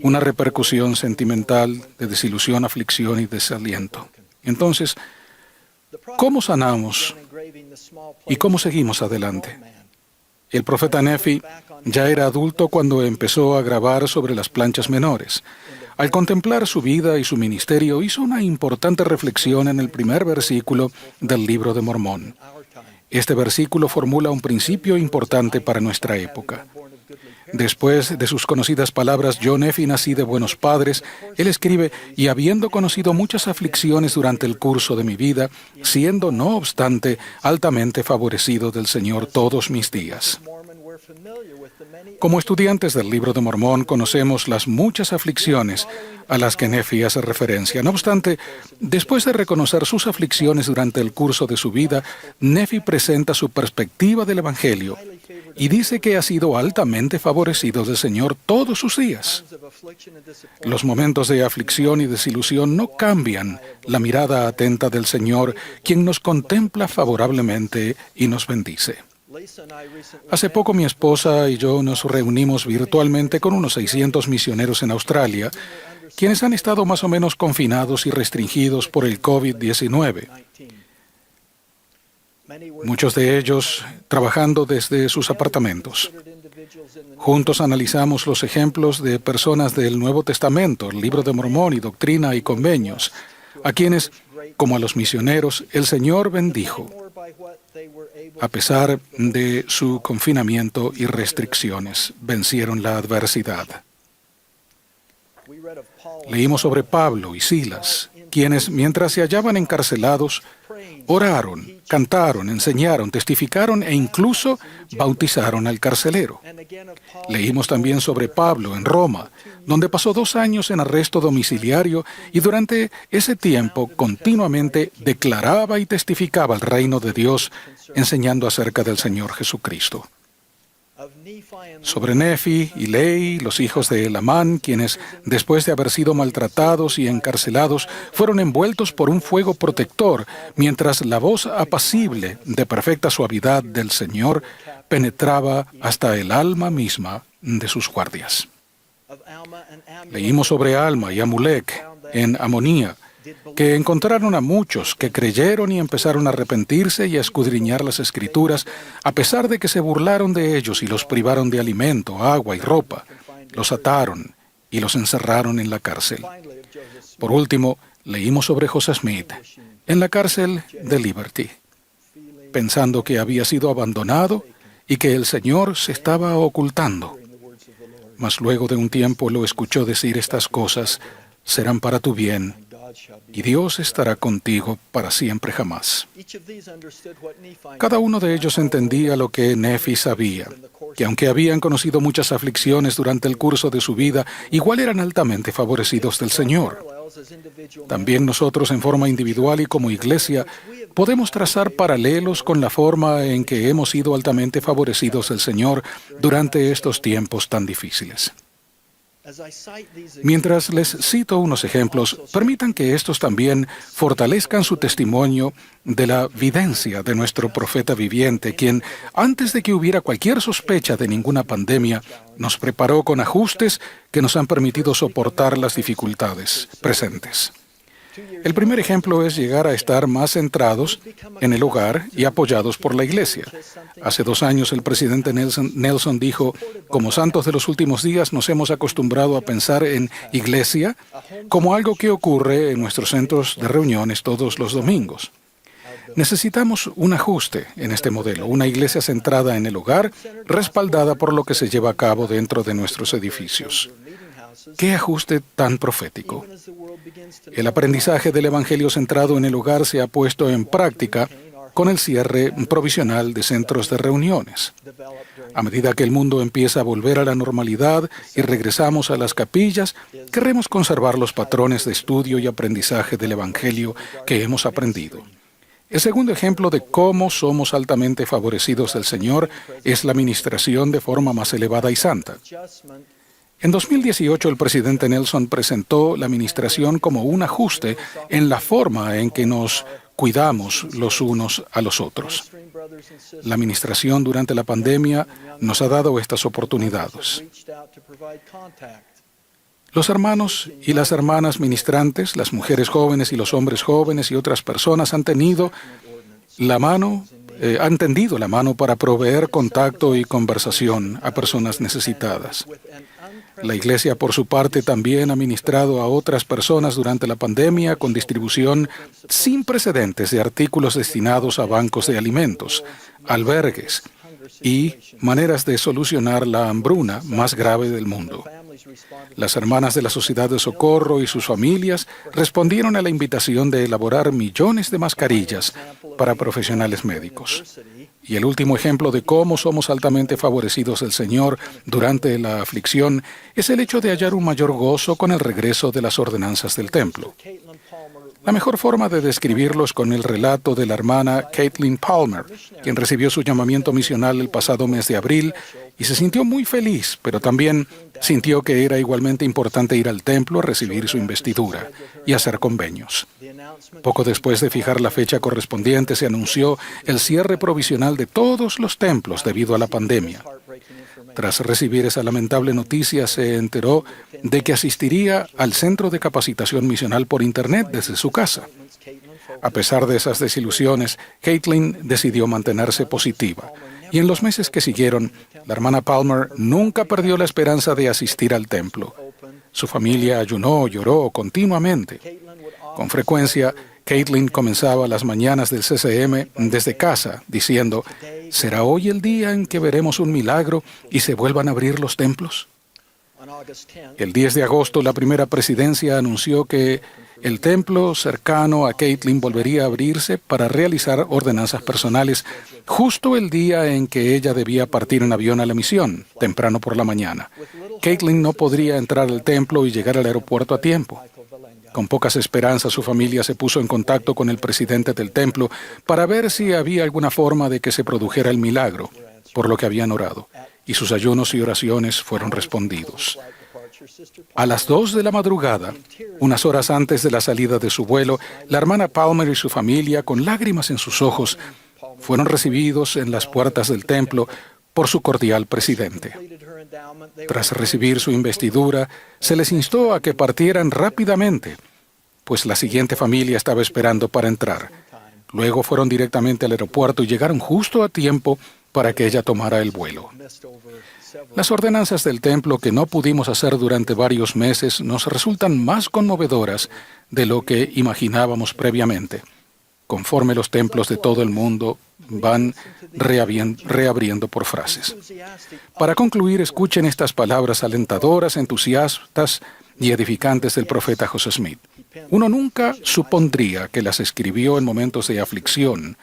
una repercusión sentimental de desilusión, aflicción y desaliento. Entonces, ¿Cómo sanamos y cómo seguimos adelante? El profeta Nefi ya era adulto cuando empezó a grabar sobre las planchas menores. Al contemplar su vida y su ministerio, hizo una importante reflexión en el primer versículo del Libro de Mormón. Este versículo formula un principio importante para nuestra época. Después de sus conocidas palabras, yo, Nefi, nací de buenos padres, él escribe, y habiendo conocido muchas aflicciones durante el curso de mi vida, siendo, no obstante, altamente favorecido del Señor todos mis días. Como estudiantes del Libro de Mormón, conocemos las muchas aflicciones a las que Nefi hace referencia. No obstante, después de reconocer sus aflicciones durante el curso de su vida, Nefi presenta su perspectiva del Evangelio y dice que ha sido altamente favorecido del Señor todos sus días. Los momentos de aflicción y desilusión no cambian la mirada atenta del Señor, quien nos contempla favorablemente y nos bendice. Hace poco mi esposa y yo nos reunimos virtualmente con unos 600 misioneros en Australia, quienes han estado más o menos confinados y restringidos por el COVID-19. Muchos de ellos trabajando desde sus apartamentos. Juntos analizamos los ejemplos de personas del Nuevo Testamento, el Libro de Mormón y Doctrina y Convenios, a quienes, como a los misioneros, el Señor bendijo, a pesar de su confinamiento y restricciones, vencieron la adversidad. Leímos sobre Pablo y Silas, quienes, mientras se hallaban encarcelados, oraron, cantaron, enseñaron, testificaron e incluso bautizaron al carcelero. Leímos también sobre Pablo en Roma, donde pasó 2 años en arresto domiciliario y durante ese tiempo continuamente declaraba y testificaba el reino de Dios, enseñando acerca del Señor Jesucristo. Sobre Nefi y Lei, los hijos de Elamán, quienes, después de haber sido maltratados y encarcelados, fueron envueltos por un fuego protector, mientras la voz apacible de perfecta suavidad del Señor penetraba hasta el alma misma de sus guardias. Leímos sobre Alma y Amulek en Amonía, que encontraron a muchos que creyeron y empezaron a arrepentirse y a escudriñar las Escrituras, a pesar de que se burlaron de ellos y los privaron de alimento, agua y ropa, los ataron y los encerraron en la cárcel. Por último, leímos sobre José Smith en la cárcel de Liberty, pensando que había sido abandonado y que el Señor se estaba ocultando. Mas luego de un tiempo lo escuchó decir estas cosas: serán para tu bien, y Dios estará contigo para siempre jamás. Cada uno de ellos entendía lo que Nefi sabía, que aunque habían conocido muchas aflicciones durante el curso de su vida, igual eran altamente favorecidos del Señor. También nosotros, en forma individual y como iglesia, podemos trazar paralelos con la forma en que hemos sido altamente favorecidos del Señor durante estos tiempos tan difíciles. Mientras les cito unos ejemplos, permitan que estos también fortalezcan su testimonio de la videncia de nuestro profeta viviente, quien, antes de que hubiera cualquier sospecha de ninguna pandemia, nos preparó con ajustes que nos han permitido soportar las dificultades presentes. El primer ejemplo es llegar a estar más centrados en el hogar y apoyados por la Iglesia. Hace 2 años el presidente Nelson dijo: como santos de los últimos días nos hemos acostumbrado a pensar en Iglesia como algo que ocurre en nuestros centros de reuniones todos los domingos. Necesitamos un ajuste en este modelo, una iglesia centrada en el hogar, respaldada por lo que se lleva a cabo dentro de nuestros edificios. ¡Qué ajuste tan profético! El aprendizaje del Evangelio centrado en el hogar se ha puesto en práctica con el cierre provisional de centros de reuniones. A medida que el mundo empieza a volver a la normalidad y regresamos a las capillas, queremos conservar los patrones de estudio y aprendizaje del Evangelio que hemos aprendido. El segundo ejemplo de cómo somos altamente favorecidos del Señor es la ministración de forma más elevada y santa. En 2018, el presidente Nelson presentó la administración como un ajuste en la forma en que nos cuidamos los unos a los otros. La administración durante la pandemia nos ha dado estas oportunidades. Los hermanos y las hermanas ministrantes, las mujeres jóvenes y los hombres jóvenes y otras personas han tendido la mano para proveer contacto y conversación a personas necesitadas. La Iglesia, por su parte, también ha ministrado a otras personas durante la pandemia con distribución sin precedentes de artículos destinados a bancos de alimentos, albergues y maneras de solucionar la hambruna más grave del mundo. Las hermanas de la Sociedad de Socorro y sus familias respondieron a la invitación de elaborar millones de mascarillas para profesionales médicos. Y el último ejemplo de cómo somos altamente favorecidos del Señor durante la aflicción es el hecho de hallar un mayor gozo con el regreso de las ordenanzas del templo. La mejor forma de describirlo es con el relato de la hermana Caitlin Palmer, quien recibió su llamamiento misional el pasado mes de abril y se sintió muy feliz, pero también sintió que era igualmente importante ir al templo a recibir su investidura y hacer convenios. Poco después de fijar la fecha correspondiente, se anunció el cierre provisional de todos los templos debido a la pandemia. Tras recibir esa lamentable noticia, se enteró de que asistiría al centro de capacitación misional por Internet desde su casa. A pesar de esas desilusiones, Caitlin decidió mantenerse positiva. Y en los meses que siguieron, la hermana Palmer nunca perdió la esperanza de asistir al templo. Su familia ayunó, lloró continuamente. Con frecuencia, Caitlin comenzaba las mañanas del CCM desde casa, diciendo, ¿será hoy el día en que veremos un milagro y se vuelvan a abrir los templos? El 10 de agosto, la primera presidencia anunció que el templo cercano a Caitlin volvería a abrirse para realizar ordenanzas personales justo el día en que ella debía partir en avión a la misión, temprano por la mañana. Caitlin no podría entrar al templo y llegar al aeropuerto a tiempo. Con pocas esperanzas, su familia se puso en contacto con el presidente del templo para ver si había alguna forma de que se produjera el milagro, por lo que habían orado, y sus ayunos y oraciones fueron respondidos. A las 2 de la madrugada, unas horas antes de la salida de su vuelo, la hermana Palmer y su familia, con lágrimas en sus ojos, fueron recibidos en las puertas del templo por su cordial presidente. Tras recibir su investidura, se les instó a que partieran rápidamente, pues la siguiente familia estaba esperando para entrar. Luego fueron directamente al aeropuerto y llegaron justo a tiempo para que ella tomara el vuelo. Las ordenanzas del templo que no pudimos hacer durante varios meses nos resultan más conmovedoras de lo que imaginábamos previamente, conforme los templos de todo el mundo van reabriendo por fases. Para concluir, escuchen estas palabras alentadoras, entusiastas y edificantes del profeta José Smith. Uno nunca supondría que las escribió en momentos de aflicción,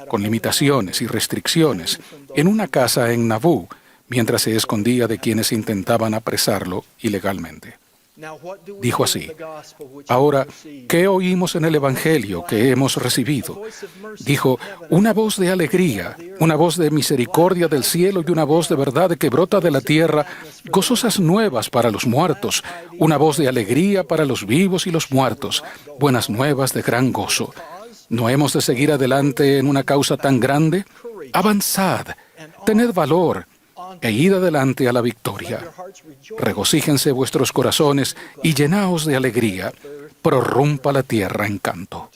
con limitaciones y restricciones, en una casa en Nauvoo, mientras se escondía de quienes intentaban apresarlo ilegalmente. Dijo así: ahora, ¿qué oímos en el Evangelio que hemos recibido? Dijo, una voz de alegría, una voz de misericordia del cielo y una voz de verdad que brota de la tierra, gozosas nuevas para los muertos, una voz de alegría para los vivos y los muertos, buenas nuevas de gran gozo. ¿No hemos de seguir adelante en una causa tan grande? Avanzad, tened valor, e id adelante a la victoria. Regocíjense vuestros corazones y llenaos de alegría. Prorrumpa la tierra en canto.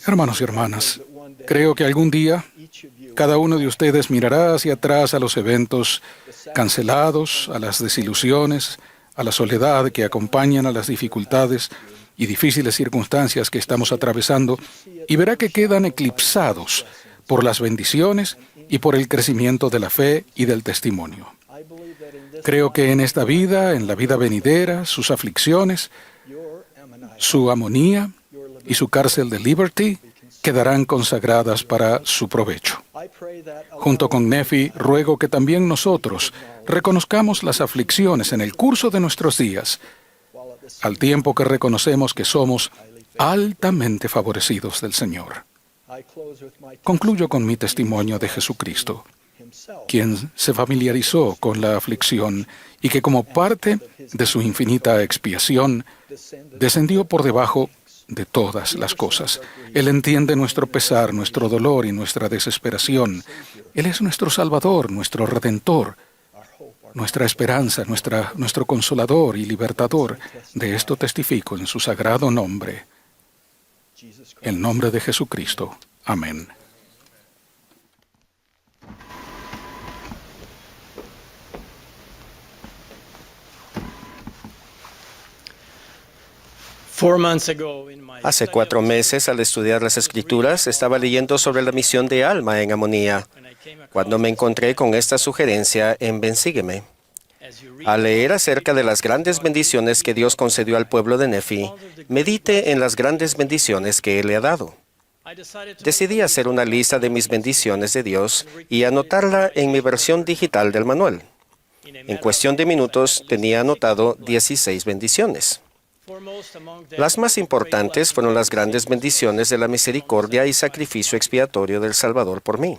Hermanos y hermanas, creo que algún día cada uno de ustedes mirará hacia atrás a los eventos cancelados, a las desilusiones, a la soledad que acompañan a las dificultades y difíciles circunstancias que estamos atravesando, y verá que quedan eclipsados por las bendiciones y por el crecimiento de la fe y del testimonio. Creo que en esta vida, en la vida venidera, sus aflicciones, su amonía y su cárcel de Liberty quedarán consagradas para su provecho. Junto con Nefi, ruego que también nosotros reconozcamos las aflicciones en el curso de nuestros días, al tiempo que reconocemos que somos altamente favorecidos del Señor. Concluyo con mi testimonio de Jesucristo, quien se familiarizó con la aflicción y que como parte de su infinita expiación, descendió por debajo de todas las cosas. Él entiende nuestro pesar, nuestro dolor y nuestra desesperación. Él es nuestro Salvador, nuestro Redentor, nuestra esperanza, nuestro consolador y libertador. De esto testifico en su sagrado nombre, el nombre de Jesucristo. Amén. Hace 4 meses, al estudiar las Escrituras, estaba leyendo sobre la misión de alma en Amonía, cuando me encontré con esta sugerencia en Ven, sígueme. Al leer acerca de las grandes bendiciones que Dios concedió al pueblo de Nefi, medite en las grandes bendiciones que Él le ha dado. Decidí hacer una lista de mis bendiciones de Dios y anotarla en mi versión digital del manual. En cuestión de minutos tenía anotado 16 bendiciones. Las más importantes fueron las grandes bendiciones de la misericordia y sacrificio expiatorio del Salvador por mí.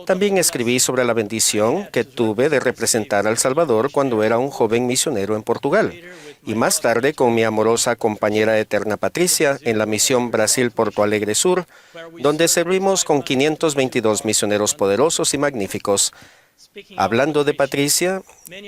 También escribí sobre la bendición que tuve de representar al Salvador cuando era un joven misionero en Portugal, y más tarde con mi amorosa compañera eterna Patricia en la misión Brasil-Porto Alegre Sur, donde servimos con 522 misioneros poderosos y magníficos. Hablando de Patricia,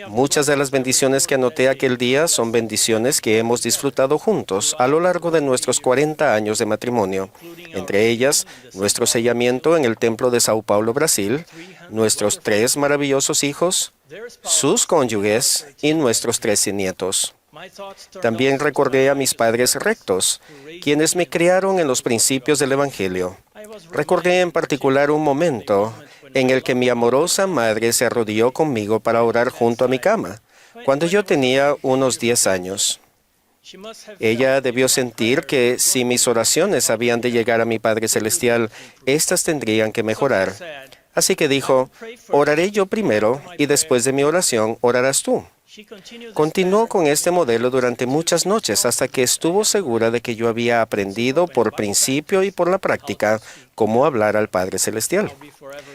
muchas de las bendiciones que anoté aquel día son bendiciones que hemos disfrutado juntos a lo largo de nuestros 40 años de matrimonio, entre ellas nuestro sellamiento en el Templo de Sao Paulo, Brasil, nuestros 3 maravillosos hijos, sus cónyuges y nuestros 13 nietos. También recordé a mis padres rectos, quienes me criaron en los principios del Evangelio. Recordé en particular un momento en el que mi amorosa madre se arrodilló conmigo para orar junto a mi cama, cuando yo tenía unos 10 años. Ella debió sentir que si mis oraciones habían de llegar a mi Padre Celestial, éstas tendrían que mejorar. Así que dijo, oraré yo primero y después de mi oración orarás tú. Continuó con este modelo durante muchas noches hasta que estuvo segura de que yo había aprendido por principio y por la práctica cómo hablar al Padre Celestial.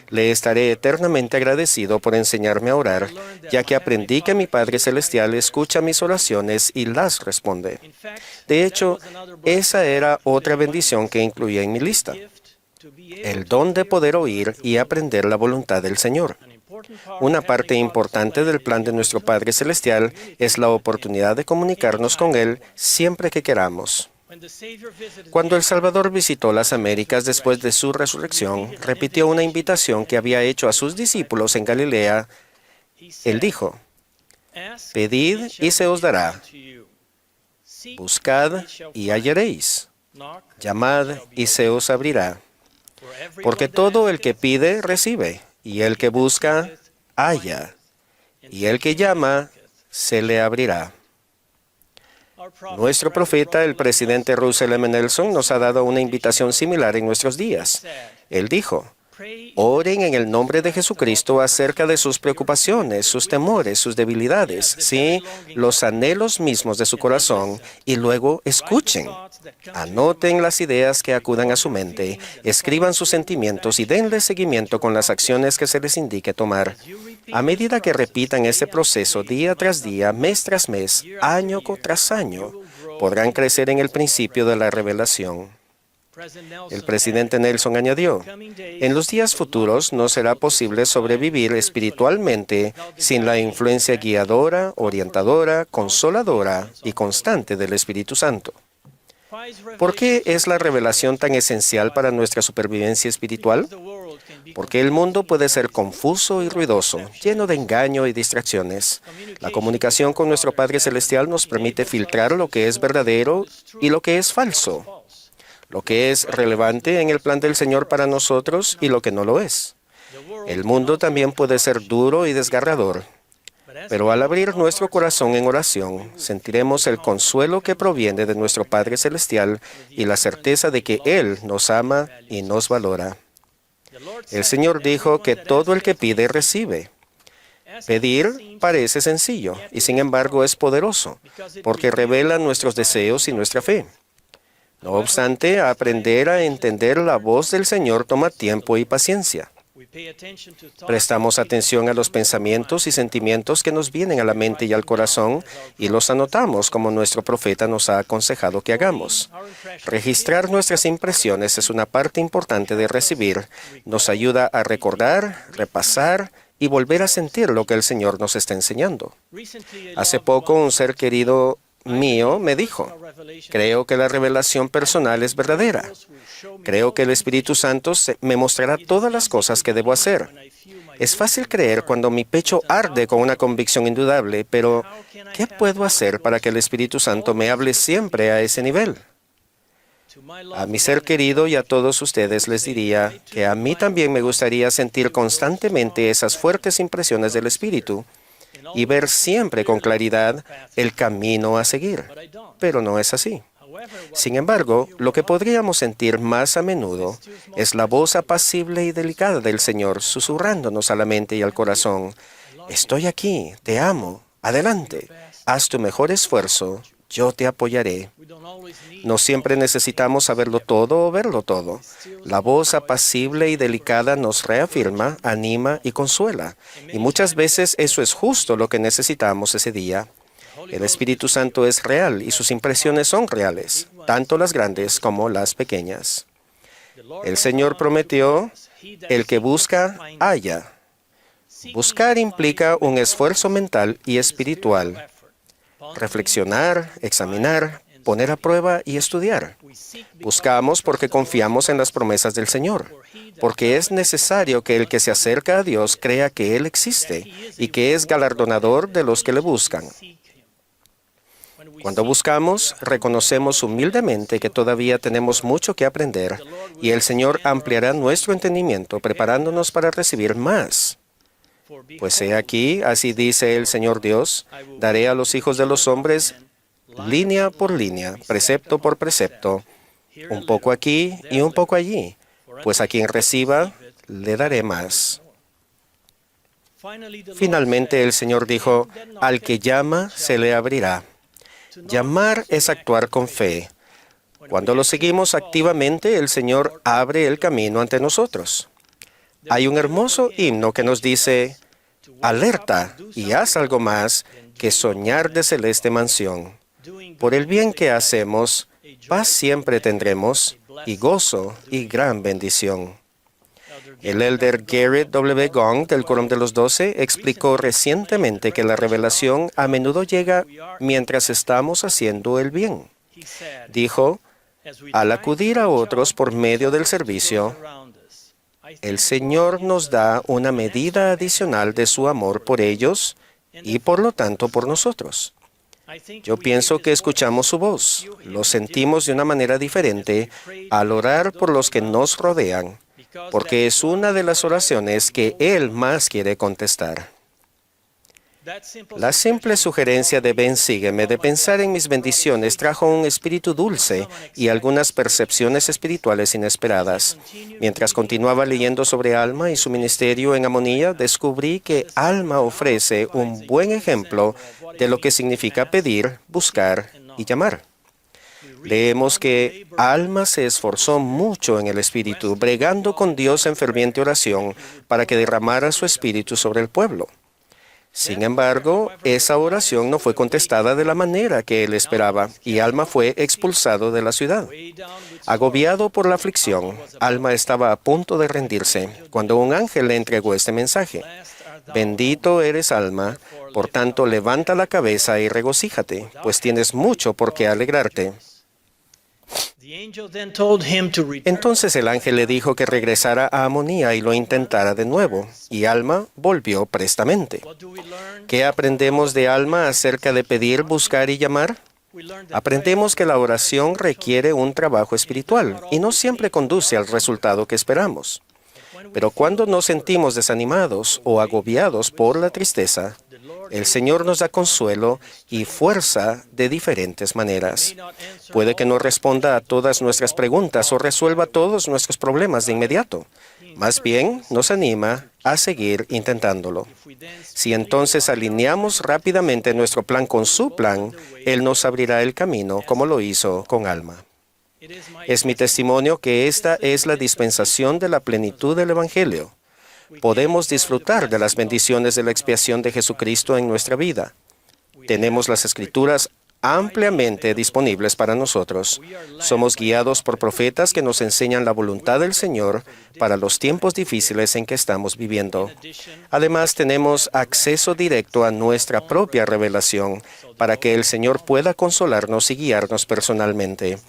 Le estaré eternamente agradecido por enseñarme a orar, ya que aprendí que mi Padre Celestial escucha mis oraciones y las responde. De hecho, esa era otra bendición que incluía en mi lista: el don de poder oír y aprender la voluntad del Señor. Una parte importante del plan de nuestro Padre Celestial es la oportunidad de comunicarnos con Él siempre que queramos. Cuando el Salvador visitó las Américas después de su resurrección, repitió una invitación que había hecho a sus discípulos en Galilea. Él dijo, «Pedid y se os dará, buscad y hallaréis, llamad y se os abrirá, porque todo el que pide, recibe, y el que busca, halla, y el que llama, se le abrirá». Nuestro profeta, el presidente Russell M. Nelson, nos ha dado una invitación similar en nuestros días. Él dijo, oren en el nombre de Jesucristo acerca de sus preocupaciones, sus temores, sus debilidades, sí, los anhelos mismos de su corazón, y luego escuchen. Anoten las ideas que acudan a su mente, escriban sus sentimientos y denle seguimiento con las acciones que se les indique tomar. A medida que repitan este proceso día tras día, mes tras mes, año tras año, podrán crecer en el principio de la revelación. El presidente Nelson añadió, en los días futuros no será posible sobrevivir espiritualmente sin la influencia guiadora, orientadora, consoladora y constante del Espíritu Santo. ¿Por qué es la revelación tan esencial para nuestra supervivencia espiritual? Porque el mundo puede ser confuso y ruidoso, lleno de engaño y distracciones. La comunicación con nuestro Padre Celestial nos permite filtrar lo que es verdadero y lo que es falso, lo que es relevante en el plan del Señor para nosotros y lo que no lo es. El mundo también puede ser duro y desgarrador, pero al abrir nuestro corazón en oración, sentiremos el consuelo que proviene de nuestro Padre Celestial y la certeza de que Él nos ama y nos valora. El Señor dijo que todo el que pide, recibe. Pedir parece sencillo y sin embargo es poderoso, porque revela nuestros deseos y nuestra fe. No obstante, aprender a entender la voz del Señor toma tiempo y paciencia. Prestamos atención a los pensamientos y sentimientos que nos vienen a la mente y al corazón y los anotamos como nuestro profeta nos ha aconsejado que hagamos. Registrar nuestras impresiones es una parte importante de recibir. Nos ayuda a recordar, repasar y volver a sentir lo que el Señor nos está enseñando. Hace poco un ser querido mío me dijo, creo que la revelación personal es verdadera. Creo que el Espíritu Santo me mostrará todas las cosas que debo hacer. Es fácil creer cuando mi pecho arde con una convicción indudable, pero ¿qué puedo hacer para que el Espíritu Santo me hable siempre a ese nivel? A mi ser querido y a todos ustedes les diría que a mí también me gustaría sentir constantemente esas fuertes impresiones del Espíritu y ver siempre con claridad el camino a seguir. Pero no es así. Sin embargo, lo que podríamos sentir más a menudo es la voz apacible y delicada del Señor susurrándonos a la mente y al corazón. Estoy aquí, te amo, adelante, haz tu mejor esfuerzo, yo te apoyaré. No siempre necesitamos saberlo todo o verlo todo. La voz apacible y delicada nos reafirma, anima y consuela. Y muchas veces eso es justo lo que necesitamos ese día. El Espíritu Santo es real y sus impresiones son reales, tanto las grandes como las pequeñas. El Señor prometió, el que busca, halla. Buscar implica un esfuerzo mental y espiritual. Reflexionar, examinar, poner a prueba y estudiar. Buscamos porque confiamos en las promesas del Señor, porque es necesario que el que se acerca a Dios crea que Él existe y que es galardonador de los que le buscan. Cuando buscamos, reconocemos humildemente que todavía tenemos mucho que aprender y el Señor ampliará nuestro entendimiento preparándonos para recibir más. Pues he aquí, así dice el Señor Dios, daré a los hijos de los hombres línea por línea, precepto por precepto, un poco aquí y un poco allí, pues a quien reciba, le daré más. Finalmente el Señor dijo, al que llama, se le abrirá. Llamar es actuar con fe. Cuando lo seguimos activamente, el Señor abre el camino ante nosotros. Hay un hermoso himno que nos dice, alerta y haz algo más que soñar de celeste mansión. Por el bien que hacemos, paz siempre tendremos y gozo y gran bendición. El elder Garrett W. Gong del Quórum de los 12 explicó recientemente que la revelación a menudo llega mientras estamos haciendo el bien. Dijo, al acudir a otros por medio del servicio, el Señor nos da una medida adicional de su amor por ellos y por lo tanto por nosotros. Yo pienso que escuchamos su voz, lo sentimos de una manera diferente al orar por los que nos rodean, porque es una de las oraciones que Él más quiere contestar. La simple sugerencia de ven, sígueme, de pensar en mis bendiciones, trajo un espíritu dulce y algunas percepciones espirituales inesperadas. Mientras continuaba leyendo sobre Alma y su ministerio en Amonía, descubrí que Alma ofrece un buen ejemplo de lo que significa pedir, buscar y llamar. Leemos que Alma se esforzó mucho en el Espíritu, bregando con Dios en ferviente oración para que derramara su Espíritu sobre el pueblo. Sin embargo, esa oración no fue contestada de la manera que él esperaba, y Alma fue expulsado de la ciudad. Agobiado por la aflicción, Alma estaba a punto de rendirse, cuando un ángel le entregó este mensaje. Bendito eres, Alma, por tanto levanta la cabeza y regocíjate, pues tienes mucho por qué alegrarte. Entonces el ángel le dijo que regresara a Amonía y lo intentara de nuevo, y Alma volvió prestamente. ¿Qué aprendemos de Alma acerca de pedir, buscar y llamar? Aprendemos que la oración requiere un trabajo espiritual y no siempre conduce al resultado que esperamos. Pero cuando nos sentimos desanimados o agobiados por la tristeza, el Señor nos da consuelo y fuerza de diferentes maneras. Puede que no responda a todas nuestras preguntas o resuelva todos nuestros problemas de inmediato. Más bien, nos anima a seguir intentándolo. Si entonces alineamos rápidamente nuestro plan con su plan, Él nos abrirá el camino como lo hizo con Alma. Es mi testimonio que esta es la dispensación de la plenitud del Evangelio. Podemos disfrutar de las bendiciones de la expiación de Jesucristo en nuestra vida. Tenemos las Escrituras ampliamente disponibles para nosotros. Somos guiados por profetas que nos enseñan la voluntad del Señor para los tiempos difíciles en que estamos viviendo. Además, tenemos acceso directo a nuestra propia revelación para que el Señor pueda consolarnos y guiarnos personalmente.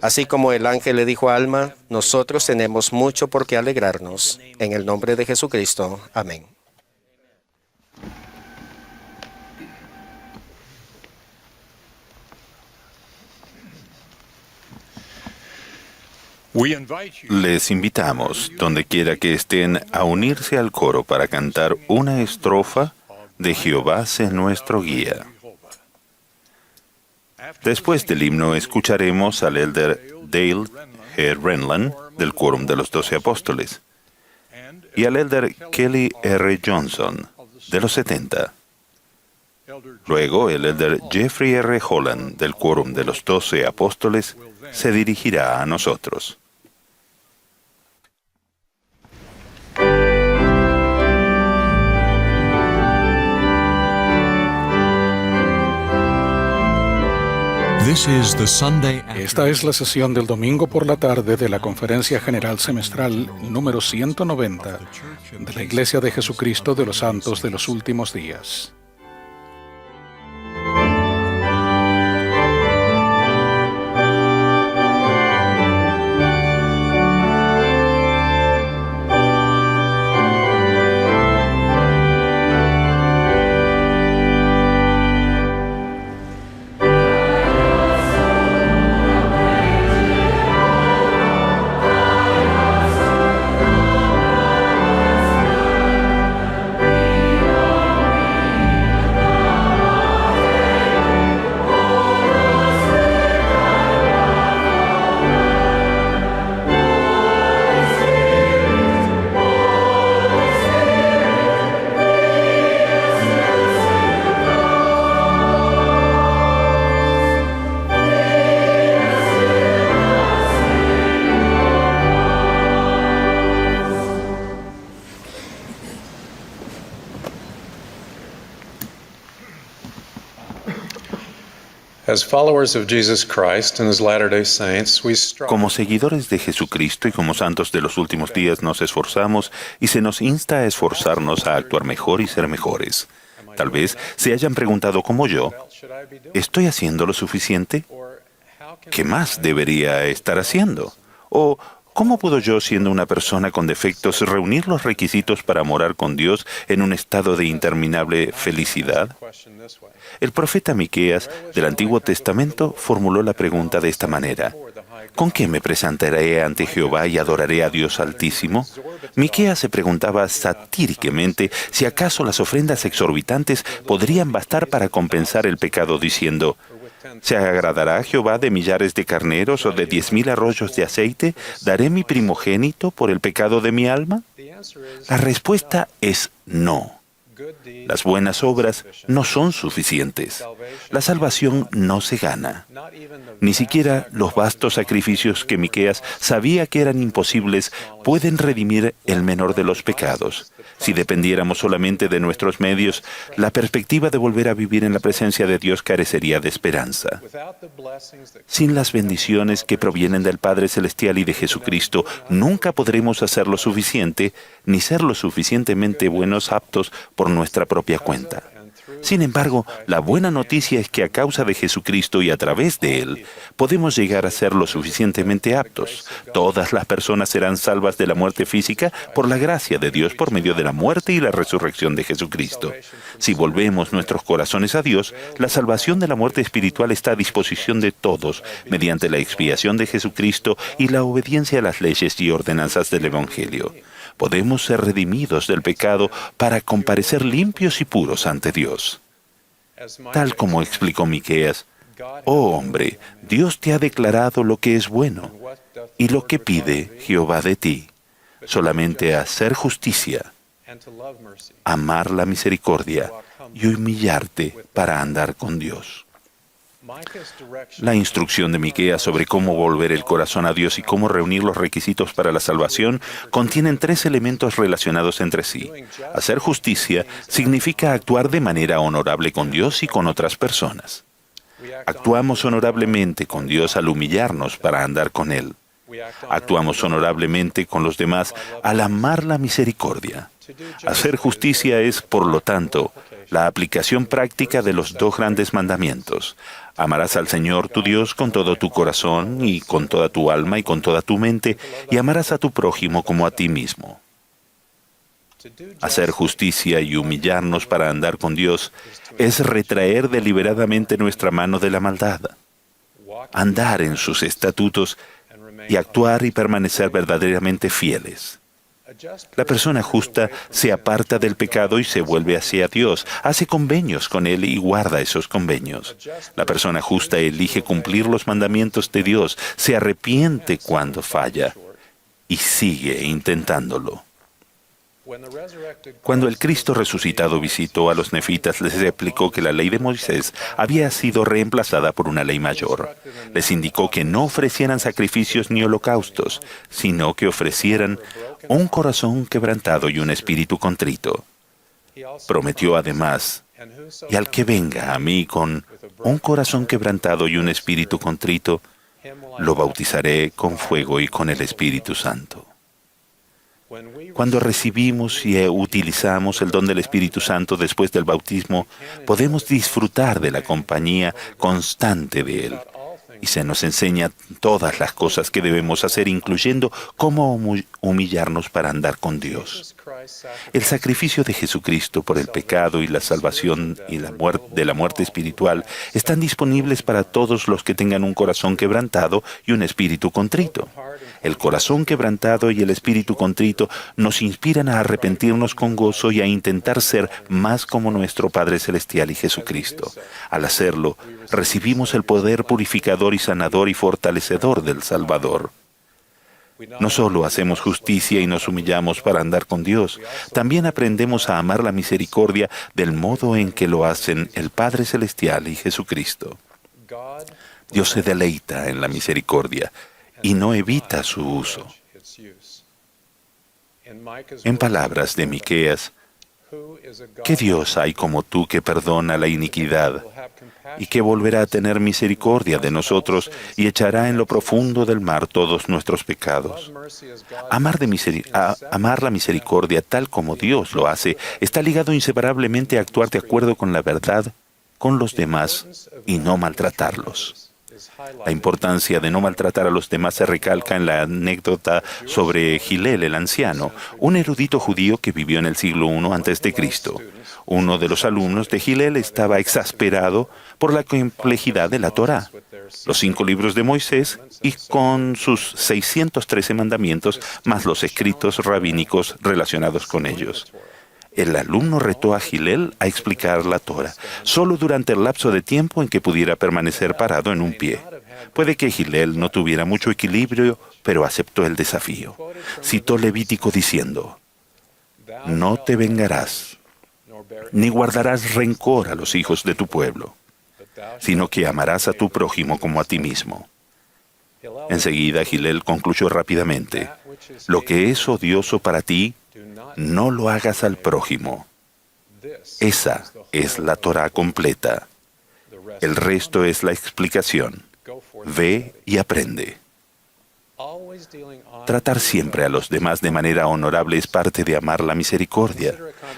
Así como el ángel le dijo a Alma, nosotros tenemos mucho por qué alegrarnos. En el nombre de Jesucristo. Amén. Les invitamos, donde quiera que estén, a unirse al coro para cantar una estrofa de Jehová sé nuestro guía. Después del himno escucharemos al elder Dale G. Renland del Quórum de los 12 Apóstoles y al elder Kelly R. Johnson de los 70. Luego el elder Jeffrey R. Holland del Quórum de los 12 Apóstoles se dirigirá a nosotros. Esta es la sesión del domingo por la tarde de la Conferencia General Semestral número 190 de la Iglesia de Jesucristo de los Santos de los Últimos Días. Como seguidores de Jesucristo y como santos de los últimos días nos esforzamos y se nos insta a esforzarnos a actuar mejor y ser mejores. Tal vez se hayan preguntado como yo, ¿estoy haciendo lo suficiente? ¿Qué más debería estar haciendo? ¿O cómo puedo yo, siendo una persona con defectos, reunir los requisitos para morar con Dios en un estado de interminable felicidad? El profeta Miqueas del Antiguo Testamento formuló la pregunta de esta manera: ¿con qué me presentaré ante Jehová y adoraré a Dios Altísimo? Miqueas se preguntaba satíricamente si acaso las ofrendas exorbitantes podrían bastar para compensar el pecado, diciendo: ¿se agradará a Jehová de millares de carneros o de 10,000 arroyos de aceite? ¿Daré mi primogénito por el pecado de mi alma? La respuesta es no. Las buenas obras no son suficientes. La salvación no se gana. Ni siquiera los vastos sacrificios que Miqueas sabía que eran imposibles pueden redimir el menor de los pecados. Si dependiéramos solamente de nuestros medios, la perspectiva de volver a vivir en la presencia de Dios carecería de esperanza. Sin las bendiciones que provienen del Padre Celestial y de Jesucristo, nunca podremos hacer lo suficiente, ni ser lo suficientemente buenos aptos por nuestra propia cuenta. Sin embargo, la buena noticia es que a causa de Jesucristo y a través de Él, podemos llegar a ser lo suficientemente aptos. Todas las personas serán salvas de la muerte física por la gracia de Dios por medio de la muerte y la resurrección de Jesucristo. Si volvemos nuestros corazones a Dios, la salvación de la muerte espiritual está a disposición de todos mediante la expiación de Jesucristo y la obediencia a las leyes y ordenanzas del Evangelio. Podemos ser redimidos del pecado para comparecer limpios y puros ante Dios. Tal como explicó Miqueas: oh hombre, Dios te ha declarado lo que es bueno y lo que pide Jehová de ti, solamente hacer justicia, amar la misericordia y humillarte para andar con Dios. La instrucción de Miqueas sobre cómo volver el corazón a Dios y cómo reunir los requisitos para la salvación contienen 3 elementos relacionados entre sí. Hacer justicia significa actuar de manera honorable con Dios y con otras personas. Actuamos honorablemente con Dios al humillarnos para andar con Él. Actuamos honorablemente con los demás al amar la misericordia. Hacer justicia es, por lo tanto, la aplicación práctica de los dos grandes mandamientos. Amarás al Señor tu Dios con todo tu corazón y con toda tu alma y con toda tu mente, y amarás a tu prójimo como a ti mismo. Hacer justicia y humillarnos para andar con Dios es retraer deliberadamente nuestra mano de la maldad, andar en sus estatutos y actuar y permanecer verdaderamente fieles. La persona justa se aparta del pecado y se vuelve hacia Dios, hace convenios con Él y guarda esos convenios. La persona justa elige cumplir los mandamientos de Dios, se arrepiente cuando falla y sigue intentándolo. Cuando el Cristo resucitado visitó a los nefitas, les explicó que la ley de Moisés había sido reemplazada por una ley mayor. Les indicó que no ofrecieran sacrificios ni holocaustos, sino que ofrecieran un corazón quebrantado y un espíritu contrito. Prometió además, y al que venga a mí con un corazón quebrantado y un espíritu contrito, lo bautizaré con fuego y con el Espíritu Santo. Cuando recibimos y utilizamos el don del Espíritu Santo después del bautismo, podemos disfrutar de la compañía constante de Él. Y se nos enseña todas las cosas que debemos hacer, incluyendo cómo humillarnos para andar con Dios. El sacrificio de Jesucristo por el pecado y la salvación y de la muerte espiritual están disponibles para todos los que tengan un corazón quebrantado y un espíritu contrito. El corazón quebrantado y el espíritu contrito nos inspiran a arrepentirnos con gozo y a intentar ser más como nuestro Padre Celestial y Jesucristo. Al hacerlo, recibimos el poder purificador y sanador y fortalecedor del Salvador. No solo hacemos justicia y nos humillamos para andar con Dios, también aprendemos a amar la misericordia del modo en que lo hacen el Padre Celestial y Jesucristo. Dios se deleita en la misericordia y no evita su uso. En palabras de Miqueas, ¿qué Dios hay como tú que perdona la iniquidad y que volverá a tener misericordia de nosotros y echará en lo profundo del mar todos nuestros pecados? Amar la misericordia tal como Dios lo hace está ligado inseparablemente a actuar de acuerdo con la verdad con los demás y no maltratarlos. La importancia de no maltratar a los demás se recalca en la anécdota sobre Gilel el anciano, un erudito judío que vivió en el siglo I a.C. Uno de los alumnos de Gilel estaba exasperado por la complejidad de la Torá, los 5 libros de Moisés y con sus 613 mandamientos, más los escritos rabínicos relacionados con ellos. El alumno retó a Gilel a explicar la Torá, solo durante el lapso de tiempo en que pudiera permanecer parado en un pie. Puede que Gilel no tuviera mucho equilibrio, pero aceptó el desafío. Citó Levítico diciendo, «No te vengarás, ni guardarás rencor a los hijos de tu pueblo, sino que amarás a tu prójimo como a ti mismo». Enseguida Gilel concluyó rápidamente, «Lo que es odioso para ti, no lo hagas al prójimo». Esa es la Torá completa. El resto es la explicación. Ve y aprende. Tratar siempre a los demás de manera honorable es parte de amar la misericordia.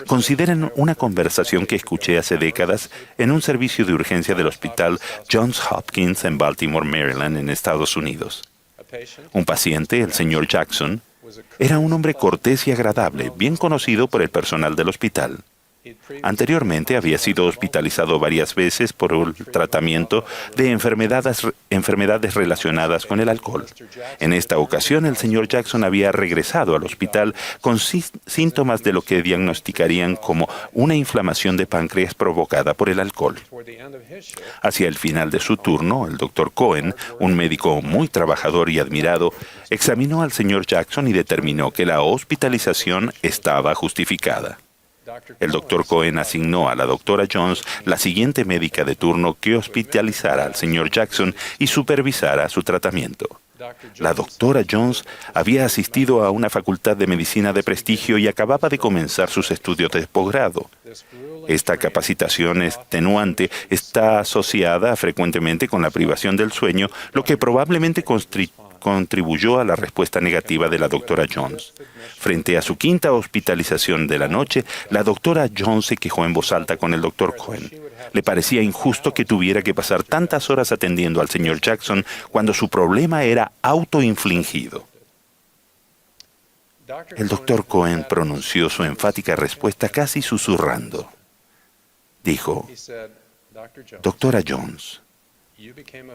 Consideren una conversación que escuché hace décadas en un servicio de urgencia del hospital Johns Hopkins en Baltimore, Maryland, en Estados Unidos. Un paciente, el señor Jackson, era un hombre cortés y agradable, bien conocido por el personal del hospital. Anteriormente había sido hospitalizado varias veces por el tratamiento de enfermedades relacionadas con el alcohol. En esta ocasión, el señor Jackson había regresado al hospital con síntomas de lo que diagnosticarían como una inflamación de páncreas provocada por el alcohol. Hacia el final de su turno, el doctor Cohen, un médico muy trabajador y admirado, examinó al señor Jackson y determinó que la hospitalización estaba justificada. El doctor Cohen asignó a la doctora Jones, la siguiente médica de turno, que hospitalizara al señor Jackson y supervisara su tratamiento. La doctora Jones había asistido a una facultad de medicina de prestigio y acababa de comenzar sus estudios de posgrado. Esta capacitación extenuante está asociada frecuentemente con la privación del sueño, lo que probablemente contribuyó a la respuesta negativa de la doctora Jones. Frente a su quinta hospitalización de la noche, la doctora Jones se quejó en voz alta con el doctor Cohen. Le parecía injusto que tuviera que pasar tantas horas atendiendo al señor Jackson cuando su problema era autoinfligido. El doctor Cohen pronunció su enfática respuesta casi susurrando. Dijo, «Doctora Jones,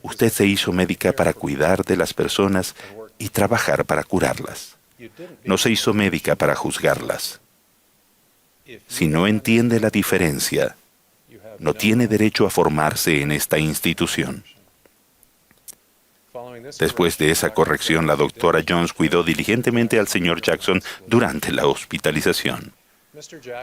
usted se hizo médica para cuidar de las personas y trabajar para curarlas. No se hizo médica para juzgarlas. Si no entiende la diferencia, no tiene derecho a formarse en esta institución». Después de esa corrección, la doctora Jones cuidó diligentemente al señor Jackson durante la hospitalización.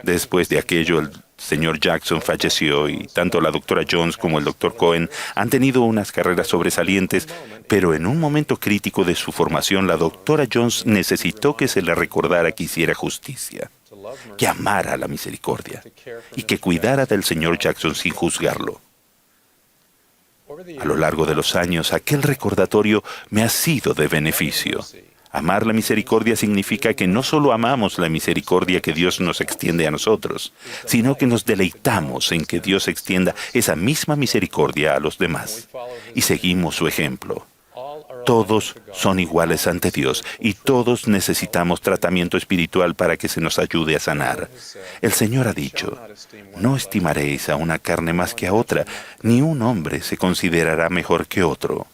Después de aquello, el señor Jackson falleció y tanto la doctora Jones como el doctor Cohen han tenido unas carreras sobresalientes, pero en un momento crítico de su formación, la doctora Jones necesitó que se le recordara que hiciera justicia, que amara la misericordia y que cuidara del señor Jackson sin juzgarlo. A lo largo de los años, aquel recordatorio me ha sido de beneficio. Amar la misericordia significa que no solo amamos la misericordia que Dios nos extiende a nosotros, sino que nos deleitamos en que Dios extienda esa misma misericordia a los demás. Y seguimos su ejemplo. Todos son iguales ante Dios y todos necesitamos tratamiento espiritual para que se nos ayude a sanar. El Señor ha dicho, no estimaréis a una carne más que a otra, ni un hombre se considerará mejor que otro.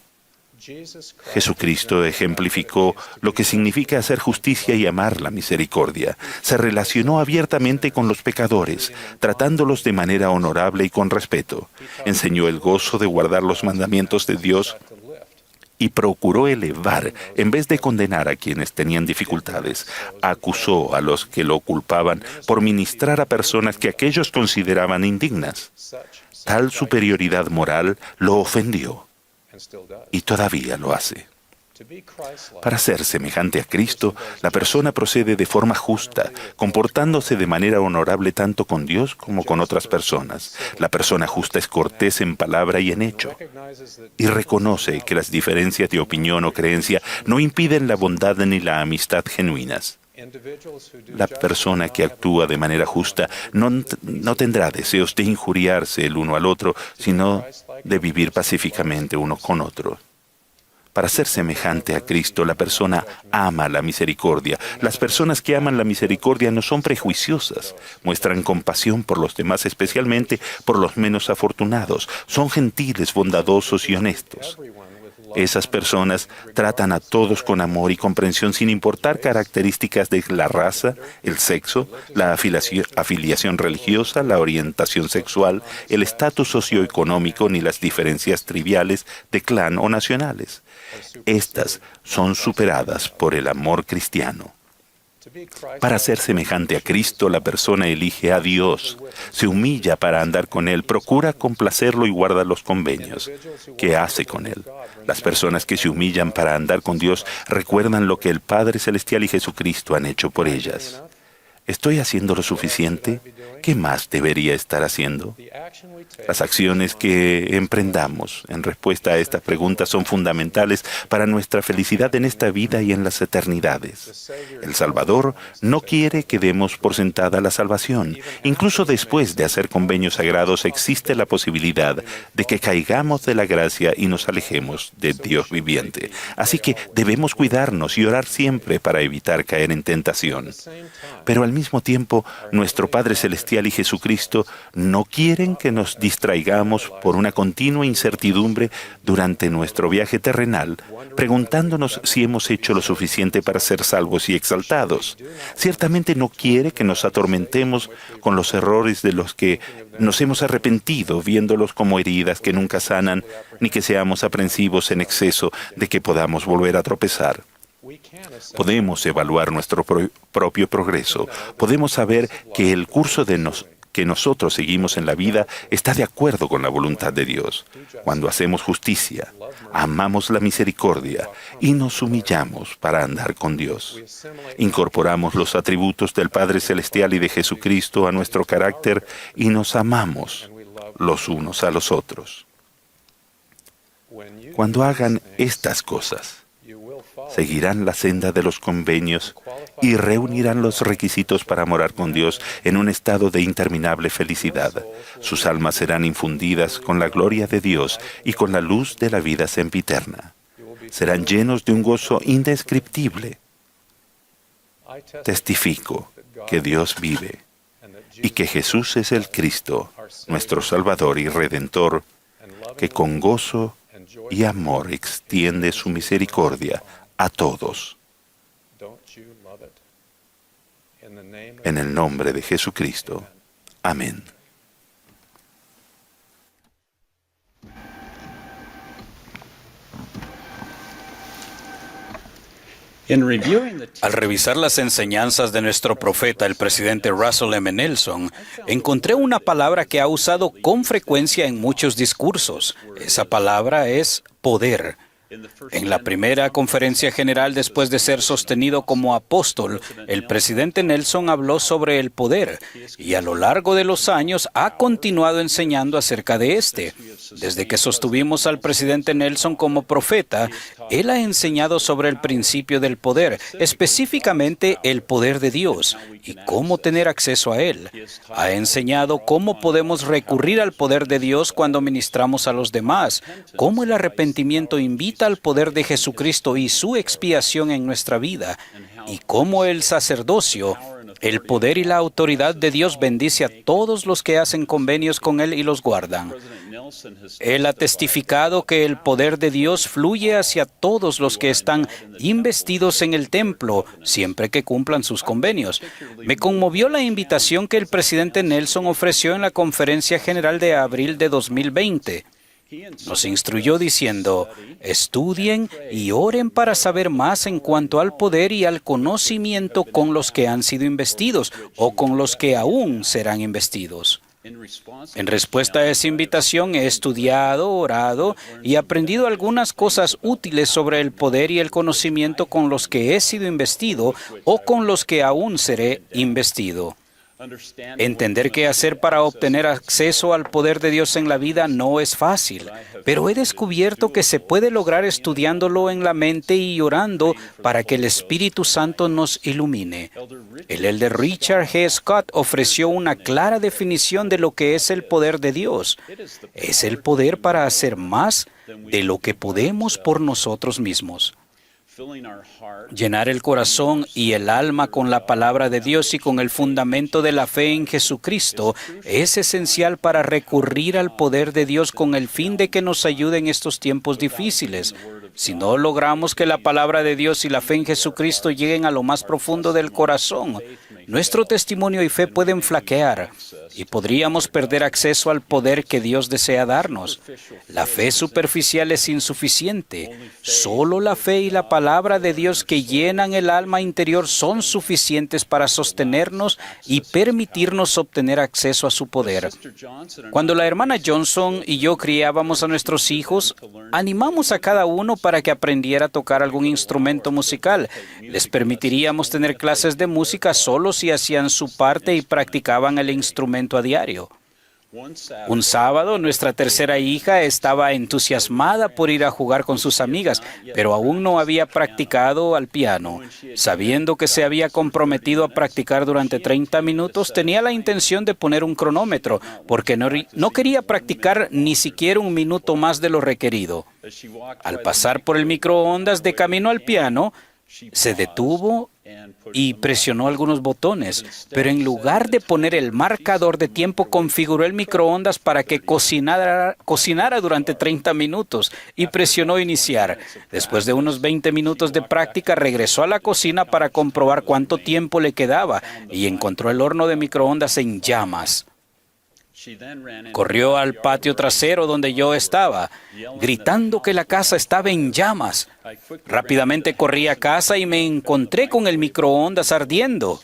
Jesucristo ejemplificó lo que significa hacer justicia y amar la misericordia. Se relacionó abiertamente con los pecadores, tratándolos de manera honorable y con respeto. Enseñó el gozo de guardar los mandamientos de Dios y procuró elevar, en vez de condenar a quienes tenían dificultades. Acusó a los que lo culpaban por ministrar a personas que aquellos consideraban indignas. Tal superioridad moral lo ofendió y todavía lo hace. Para ser semejante a Cristo, la persona procede de forma justa, comportándose de manera honorable tanto con Dios como con otras personas. La persona justa es cortés en palabra y en hecho, y reconoce que las diferencias de opinión o creencia no impiden la bondad ni la amistad genuinas. La persona que actúa de manera justa no tendrá deseos de injuriarse el uno al otro, sino de vivir pacíficamente uno con otro. Para ser semejante a Cristo, la persona ama la misericordia. Las personas que aman la misericordia no son prejuiciosas, muestran compasión por los demás, especialmente por los menos afortunados. Son gentiles, bondadosos y honestos. Esas personas tratan a todos con amor y comprensión sin importar características de la raza, el sexo, la afiliación religiosa, la orientación sexual, el estatus socioeconómico ni las diferencias triviales de clan o nacionales. Estas son superadas por el amor cristiano. Para ser semejante a Cristo, la persona elige a Dios, se humilla para andar con Él, procura complacerlo y guarda los convenios. ¿Qué hace con Él? Las personas que se humillan para andar con Dios recuerdan lo que el Padre Celestial y Jesucristo han hecho por ellas. ¿Estoy haciendo lo suficiente? ¿Qué más debería estar haciendo? Las acciones que emprendamos en respuesta a esta pregunta son fundamentales para nuestra felicidad en esta vida y en las eternidades. El Salvador no quiere que demos por sentada la salvación. Incluso después de hacer convenios sagrados existe la posibilidad de que caigamos de la gracia y nos alejemos de Dios viviente. Así que debemos cuidarnos y orar siempre para evitar caer en tentación. Pero al mismo tiempo, nuestro Padre Celestial y Jesucristo no quieren que nos distraigamos por una continua incertidumbre durante nuestro viaje terrenal, preguntándonos si hemos hecho lo suficiente para ser salvos y exaltados. Ciertamente no quiere que nos atormentemos con los errores de los que nos hemos arrepentido, viéndolos como heridas que nunca sanan, ni que seamos aprensivos en exceso de que podamos volver a tropezar. Podemos evaluar nuestro propio progreso. Podemos saber que el curso que nosotros seguimos en la vida está de acuerdo con la voluntad de Dios. Cuando hacemos justicia, amamos la misericordia y nos humillamos para andar con Dios. Incorporamos los atributos del Padre Celestial y de Jesucristo a nuestro carácter y nos amamos los unos a los otros. Cuando hagan estas cosas, seguirán la senda de los convenios y reunirán los requisitos para morar con Dios en un estado de interminable felicidad. Sus almas serán infundidas con la gloria de Dios y con la luz de la vida sempiterna. Serán llenos de un gozo indescriptible. Testifico que Dios vive y que Jesús es el Cristo, nuestro Salvador y Redentor, que con gozo y amor extiende su misericordia a todos. En el nombre de Jesucristo. Amén. Al revisar las enseñanzas de nuestro profeta, el presidente Russell M. Nelson, encontré una palabra que ha usado con frecuencia en muchos discursos. Esa palabra es poder. En la primera conferencia general después de ser sostenido como apóstol, el presidente Nelson habló sobre el poder y a lo largo de los años ha continuado enseñando acerca de este. Desde que sostuvimos al presidente Nelson como profeta, él ha enseñado sobre el principio del poder, específicamente el poder de Dios y cómo tener acceso a él. Ha enseñado cómo podemos recurrir al poder de Dios cuando ministramos a los demás, cómo el arrepentimiento invita al poder de Jesucristo y su expiación en nuestra vida, y cómo el sacerdocio, el poder y la autoridad de Dios bendice a todos los que hacen convenios con Él y los guardan. Él ha testificado que el poder de Dios fluye hacia todos los que están investidos en el templo, siempre que cumplan sus convenios. Me conmovió la invitación que el presidente Nelson ofreció en la Conferencia General de abril de 2020. Nos instruyó diciendo, estudien y oren para saber más en cuanto al poder y al conocimiento con los que han sido investidos o con los que aún serán investidos. En respuesta a esa invitación he estudiado, orado y aprendido algunas cosas útiles sobre el poder y el conocimiento con los que he sido investido o con los que aún seré investido. Entender qué hacer para obtener acceso al poder de Dios en la vida no es fácil, pero he descubierto que se puede lograr estudiándolo en la mente y orando para que el Espíritu Santo nos ilumine. El elder Richard G. Scott ofreció una clara definición de lo que es el poder de Dios. Es el poder para hacer más de lo que podemos por nosotros mismos. Llenar el corazón y el alma con la palabra de Dios y con el fundamento de la fe en Jesucristo es esencial para recurrir al poder de Dios con el fin de que nos ayude en estos tiempos difíciles. Si no logramos que la palabra de Dios y la fe en Jesucristo lleguen a lo más profundo del corazón, nuestro testimonio y fe pueden flaquear y podríamos perder acceso al poder que Dios desea darnos. La fe superficial es insuficiente. Solo la fe y la palabra de Dios que llenan el alma interior son suficientes para sostenernos y permitirnos obtener acceso a su poder. Cuando la hermana Johnson y yo criábamos a nuestros hijos, animamos a cada uno para que aprendiera a tocar algún instrumento musical. Les permitiríamos tener clases de música solo si hacían su parte y practicaban el instrumento a diario. Un sábado, nuestra tercera hija estaba entusiasmada por ir a jugar con sus amigas, pero aún no había practicado al piano. Sabiendo que se había comprometido a practicar durante 30 minutos, tenía la intención de poner un cronómetro, porque no quería practicar ni siquiera un minuto más de lo requerido. Al pasar por el microondas de camino al piano, se detuvo y presionó algunos botones, pero en lugar de poner el marcador de tiempo, configuró el microondas para que cocinara durante 30 minutos y presionó iniciar. Después de unos 20 minutos de práctica, regresó a la cocina para comprobar cuánto tiempo le quedaba y encontró el horno de microondas en llamas. Corrió al patio trasero donde yo estaba, gritando que la casa estaba en llamas. Rápidamente corrí a casa y me encontré con el microondas ardiendo.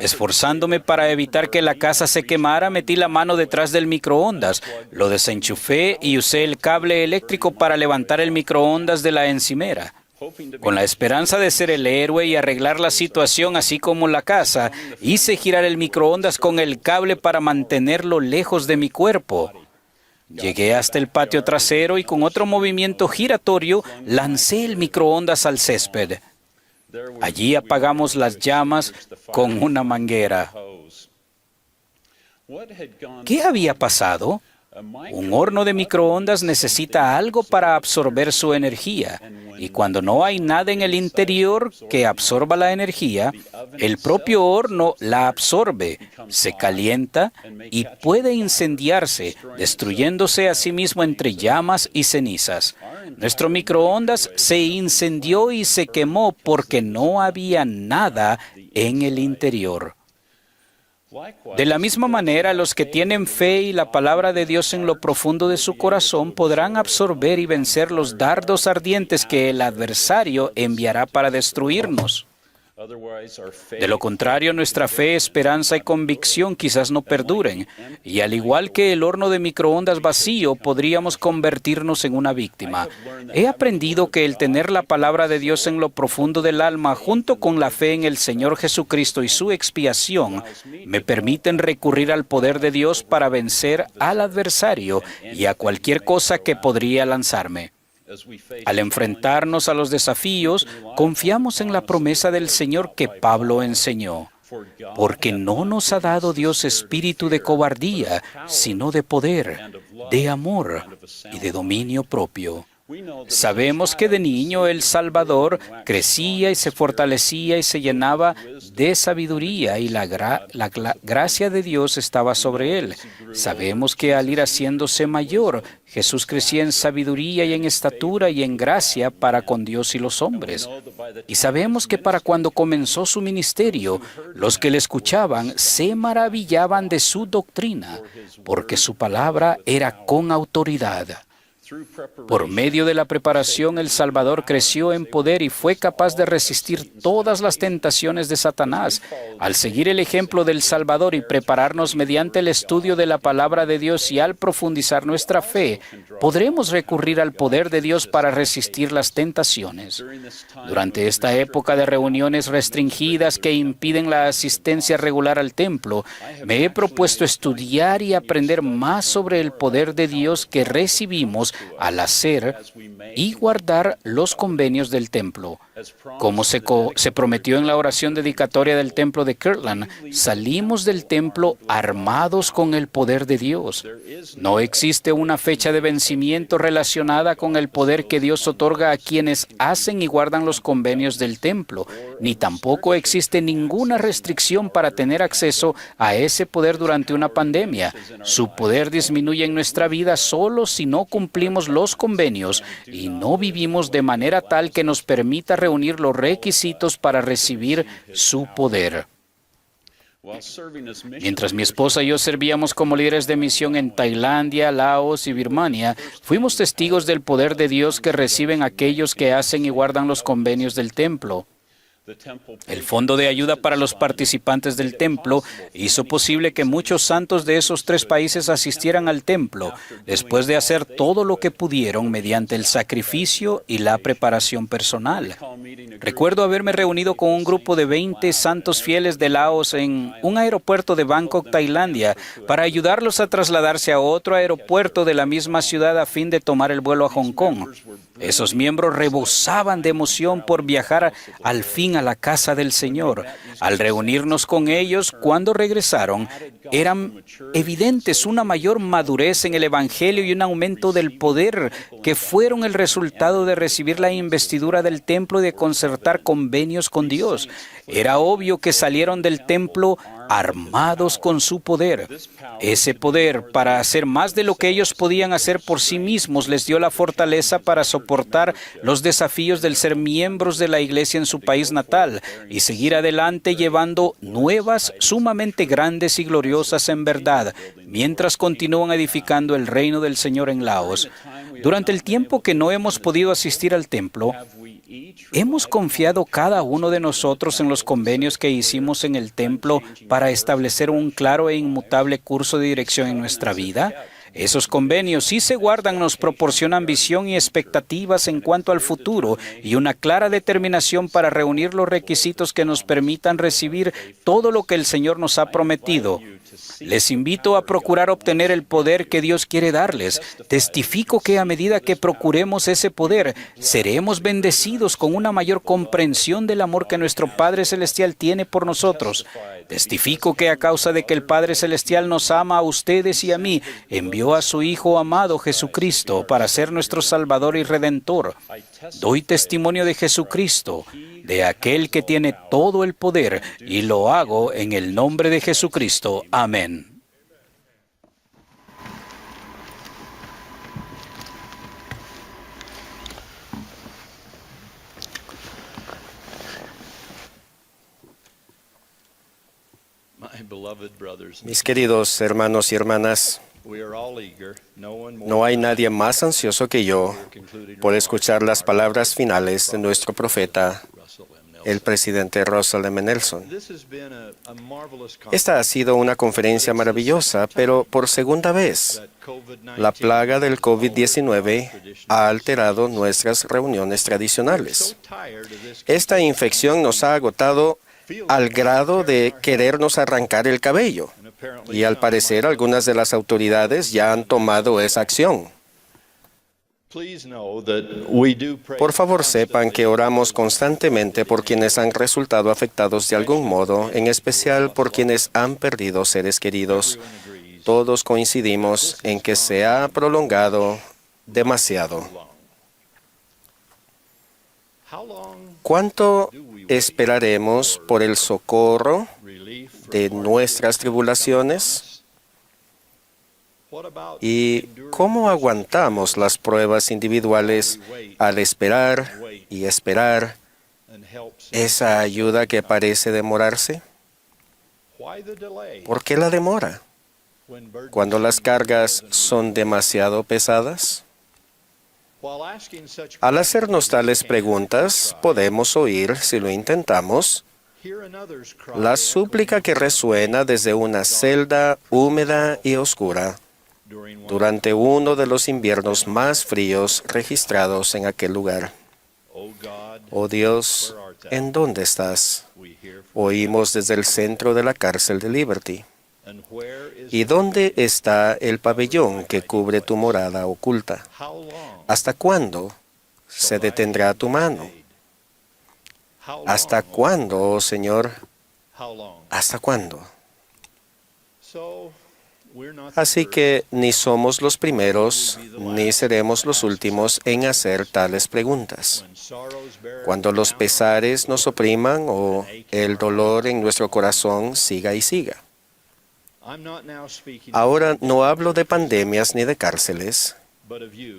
Esforzándome para evitar que la casa se quemara, metí la mano detrás del microondas, lo desenchufé y usé el cable eléctrico para levantar el microondas de la encimera. Con la esperanza de ser el héroe y arreglar la situación así como la casa, hice girar el microondas con el cable para mantenerlo lejos de mi cuerpo. Llegué hasta el patio trasero y con otro movimiento giratorio lancé el microondas al césped. Allí apagamos las llamas con una manguera. ¿Qué había pasado? Un horno de microondas necesita algo para absorber su energía, y cuando no hay nada en el interior que absorba la energía, el propio horno la absorbe, se calienta y puede incendiarse, destruyéndose a sí mismo entre llamas y cenizas. Nuestro microondas se incendió y se quemó porque no había nada en el interior. De la misma manera, los que tienen fe y la palabra de Dios en lo profundo de su corazón podrán absorber y vencer los dardos ardientes que el adversario enviará para destruirnos. De lo contrario, nuestra fe, esperanza y convicción quizás no perduren, y al igual que el horno de microondas vacío, podríamos convertirnos en una víctima. He aprendido que el tener la palabra de Dios en lo profundo del alma, junto con la fe en el Señor Jesucristo y su expiación, me permiten recurrir al poder de Dios para vencer al adversario y a cualquier cosa que podría lanzarme. Al enfrentarnos a los desafíos, confiamos en la promesa del Señor que Pablo enseñó, porque no nos ha dado Dios espíritu de cobardía, sino de poder, de amor y de dominio propio. Sabemos que de niño el Salvador crecía y se fortalecía y se llenaba de sabiduría y la gracia de Dios estaba sobre él. Sabemos que al ir haciéndose mayor, Jesús crecía en sabiduría y en estatura y en gracia para con Dios y los hombres. Y sabemos que para cuando comenzó su ministerio, los que le escuchaban se maravillaban de su doctrina, porque su palabra era con autoridad. Por medio de la preparación, el Salvador creció en poder y fue capaz de resistir todas las tentaciones de Satanás. Al seguir el ejemplo del Salvador y prepararnos mediante el estudio de la palabra de Dios y al profundizar nuestra fe, podremos recurrir al poder de Dios para resistir las tentaciones. Durante esta época de reuniones restringidas que impiden la asistencia regular al templo, me he propuesto estudiar y aprender más sobre el poder de Dios que recibimos al hacer y guardar los convenios del templo. Como se prometió en la oración dedicatoria del templo de Kirtland, salimos del templo armados con el poder de Dios. No existe una fecha de vencimiento relacionada con el poder que Dios otorga a quienes hacen y guardan los convenios del templo, ni tampoco existe ninguna restricción para tener acceso a ese poder durante una pandemia. Su poder disminuye en nuestra vida solo si no cumplimos los convenios y no vivimos de manera tal que nos permita reunir los requisitos para recibir su poder. Mientras mi esposa y yo servíamos como líderes de misión en Tailandia, Laos y Birmania, fuimos testigos del poder de Dios que reciben aquellos que hacen y guardan los convenios del templo. El Fondo de Ayuda para los Participantes del Templo hizo posible que muchos santos de esos 3 países asistieran al templo, después de hacer todo lo que pudieron mediante el sacrificio y la preparación personal. Recuerdo haberme reunido con un grupo de 20 santos fieles de Laos en un aeropuerto de Bangkok, Tailandia, para ayudarlos a trasladarse a otro aeropuerto de la misma ciudad a fin de tomar el vuelo a Hong Kong. Esos miembros rebosaban de emoción por viajar al fin a la casa del Señor. Al reunirnos con ellos, cuando regresaron, eran evidentes una mayor madurez en el Evangelio y un aumento del poder que fueron el resultado de recibir la investidura del templo y de concertar convenios con Dios. Era obvio que salieron del templo armados con su poder. Ese poder, para hacer más de lo que ellos podían hacer por sí mismos, les dio la fortaleza para soportar los desafíos del ser miembros de la iglesia en su país natal y seguir adelante llevando nuevas sumamente grandes y gloriosas en verdad, mientras continúan edificando el reino del Señor en Laos. Durante el tiempo que no hemos podido asistir al templo, ¿Hemos confiado cada uno de nosotros en los convenios que hicimos en el templo para establecer un claro e inmutable curso de dirección en nuestra vida? Esos convenios, si se guardan, nos proporcionan visión y expectativas en cuanto al futuro y una clara determinación para reunir los requisitos que nos permitan recibir todo lo que el Señor nos ha prometido. Les invito a procurar obtener el poder que Dios quiere darles. Testifico que a medida que procuremos ese poder, seremos bendecidos con una mayor comprensión del amor que nuestro Padre Celestial tiene por nosotros. Testifico que a causa de que el Padre Celestial nos ama a ustedes y a mí, envió a su Hijo amado Jesucristo para ser nuestro Salvador y Redentor. Doy testimonio de Jesucristo, de aquel que tiene todo el poder, y lo hago en el nombre de Jesucristo. Amén. Mis queridos hermanos y hermanas, no hay nadie más ansioso que yo por escuchar las palabras finales de nuestro profeta, el presidente Russell M. Nelson. Esta ha sido una conferencia maravillosa, pero por segunda vez, la plaga del COVID-19 ha alterado nuestras reuniones tradicionales. Esta infección nos ha agotado al grado de querernos arrancar el cabello, y al parecer algunas de las autoridades ya han tomado esa acción. Por favor, sepan que oramos constantemente por quienes han resultado afectados de algún modo, en especial por quienes han perdido seres queridos. Todos coincidimos en que se ha prolongado demasiado. ¿Cuánto esperaremos por el socorro de nuestras tribulaciones? ¿Y cómo aguantamos las pruebas individuales al esperar y esperar esa ayuda que parece demorarse? ¿Por qué la demora? Cuando las cargas son demasiado pesadas. Al hacernos tales preguntas, podemos oír, si lo intentamos, la súplica que resuena desde una celda húmeda y oscura durante uno de los inviernos más fríos registrados en aquel lugar. Oh Dios, ¿en dónde estás? Oímos desde el centro de la cárcel de Liberty. ¿Y dónde está el pabellón que cubre tu morada oculta? ¿Hasta cuándo se detendrá tu mano? ¿Hasta cuándo, oh Señor? ¿Hasta cuándo? Así que ni somos los primeros, ni seremos los últimos en hacer tales preguntas. Cuando los pesares nos opriman o el dolor en nuestro corazón siga y siga. Ahora no hablo de pandemias ni de cárceles,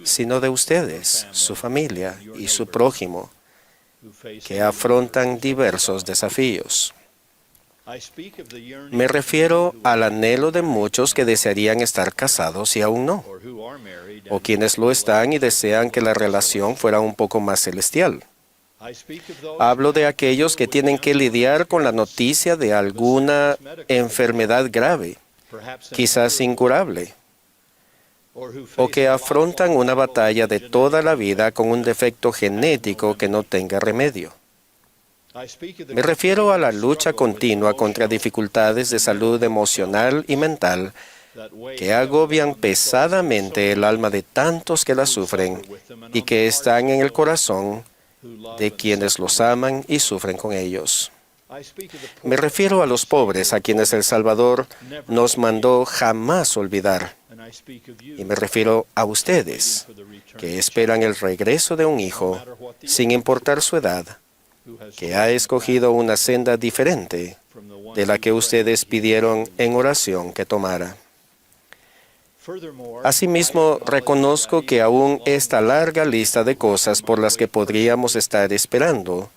sino de ustedes, su familia y su prójimo, que afrontan diversos desafíos. Me refiero al anhelo de muchos que desearían estar casados y aún no, o quienes lo están y desean que la relación fuera un poco más celestial. Hablo de aquellos que tienen que lidiar con la noticia de alguna enfermedad grave, quizás incurable, o que afrontan una batalla de toda la vida con un defecto genético que no tenga remedio. Me refiero a la lucha continua contra dificultades de salud emocional y mental que agobian pesadamente el alma de tantos que la sufren y que están en el corazón de quienes los aman y sufren con ellos. Me refiero a los pobres a quienes el Salvador nos mandó jamás olvidar. Y me refiero a ustedes, que esperan el regreso de un hijo, sin importar su edad, que ha escogido una senda diferente de la que ustedes pidieron en oración que tomara. Asimismo, reconozco que aún esta larga lista de cosas por las que podríamos estar esperando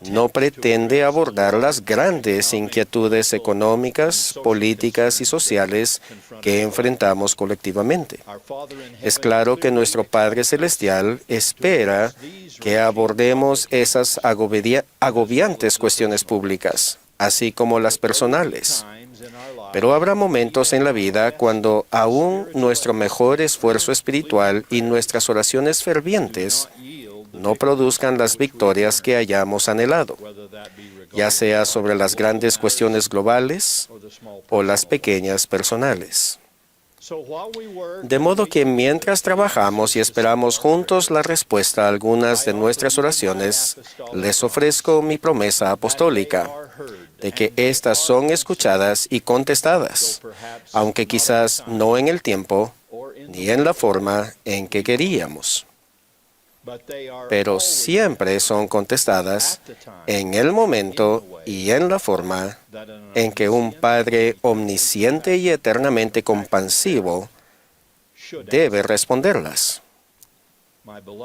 no pretende abordar las grandes inquietudes económicas, políticas y sociales que enfrentamos colectivamente. Es claro que nuestro Padre Celestial espera que abordemos esas agobiantes cuestiones públicas, así como las personales. Pero habrá momentos en la vida cuando aún nuestro mejor esfuerzo espiritual y nuestras oraciones fervientes no produzcan las victorias que hayamos anhelado, ya sea sobre las grandes cuestiones globales o las pequeñas personales. De modo que mientras trabajamos y esperamos juntos la respuesta a algunas de nuestras oraciones, les ofrezco mi promesa apostólica de que éstas son escuchadas y contestadas, aunque quizás no en el tiempo ni en la forma en que queríamos. Pero siempre son contestadas en el momento y en la forma en que un Padre omnisciente y eternamente compasivo debe responderlas.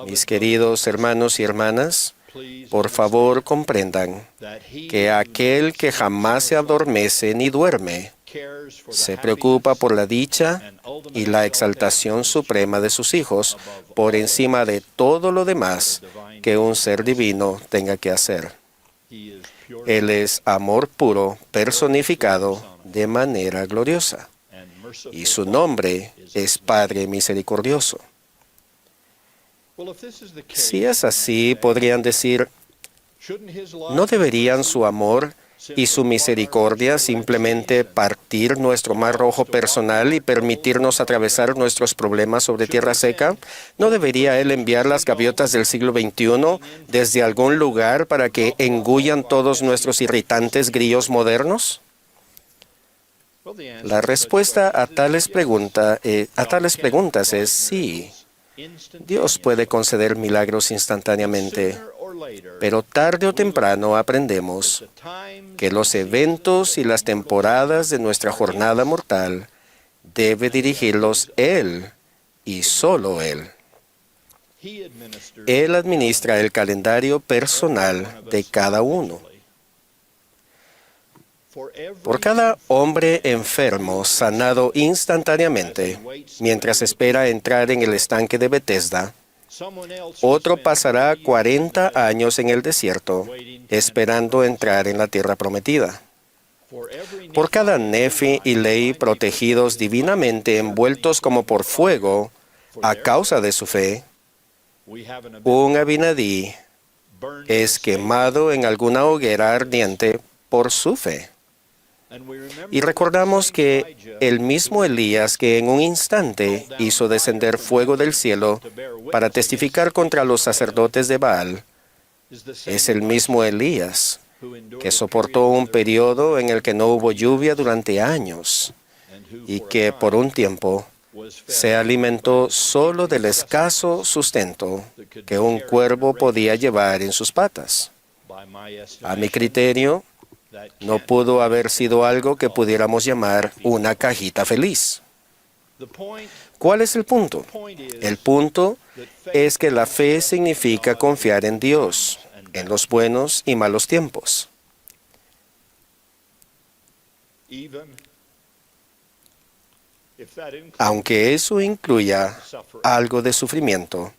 Mis queridos hermanos y hermanas, por favor comprendan que aquel que jamás se adormece ni duerme se preocupa por la dicha y la exaltación suprema de sus hijos por encima de todo lo demás que un ser divino tenga que hacer. Él es amor puro personificado de manera gloriosa, y su nombre es Padre Misericordioso. Si es así, podrían decir, ¿no deberían su amor y su misericordia simplemente partir nuestro mar rojo personal y permitirnos atravesar nuestros problemas sobre tierra seca? ¿No debería Él enviar las gaviotas del siglo XXI desde algún lugar para que engullan todos nuestros irritantes grillos modernos? La respuesta a tales preguntas es sí. Dios puede conceder milagros instantáneamente, pero tarde o temprano aprendemos que los eventos y las temporadas de nuestra jornada mortal debe dirigirlos Él y solo Él. Él administra el calendario personal de cada uno. Por cada hombre enfermo sanado instantáneamente, mientras espera entrar en el estanque de Betesda, otro pasará 40 años en el desierto, esperando entrar en la tierra prometida. Por cada Nefi y Lei protegidos divinamente, envueltos como por fuego, a causa de su fe, un Abinadí es quemado en alguna hoguera ardiente por su fe. Y recordamos que el mismo Elías que en un instante hizo descender fuego del cielo para testificar contra los sacerdotes de Baal, es el mismo Elías que soportó un periodo en el que no hubo lluvia durante años y que por un tiempo se alimentó solo del escaso sustento que un cuervo podía llevar en sus patas. A mi criterio, no pudo haber sido algo que pudiéramos llamar una cajita feliz. ¿Cuál es el punto? El punto es que la fe significa confiar en Dios, en los buenos y malos tiempos. Aunque eso incluya algo de sufrimiento,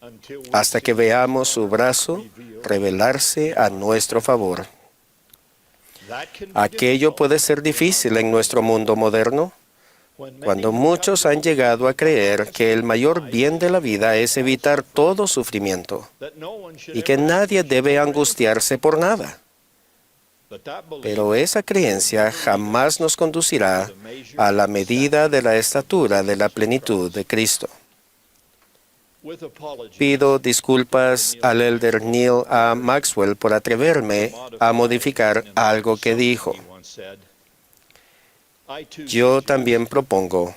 hasta que veamos su brazo revelarse a nuestro favor. Aquello puede ser difícil en nuestro mundo moderno, cuando muchos han llegado a creer que el mayor bien de la vida es evitar todo sufrimiento y que nadie debe angustiarse por nada. Pero esa creencia jamás nos conducirá a la medida de la estatura de la plenitud de Cristo. Pido disculpas al elder Neil A. Maxwell por atreverme a modificar algo que dijo. Yo también propongo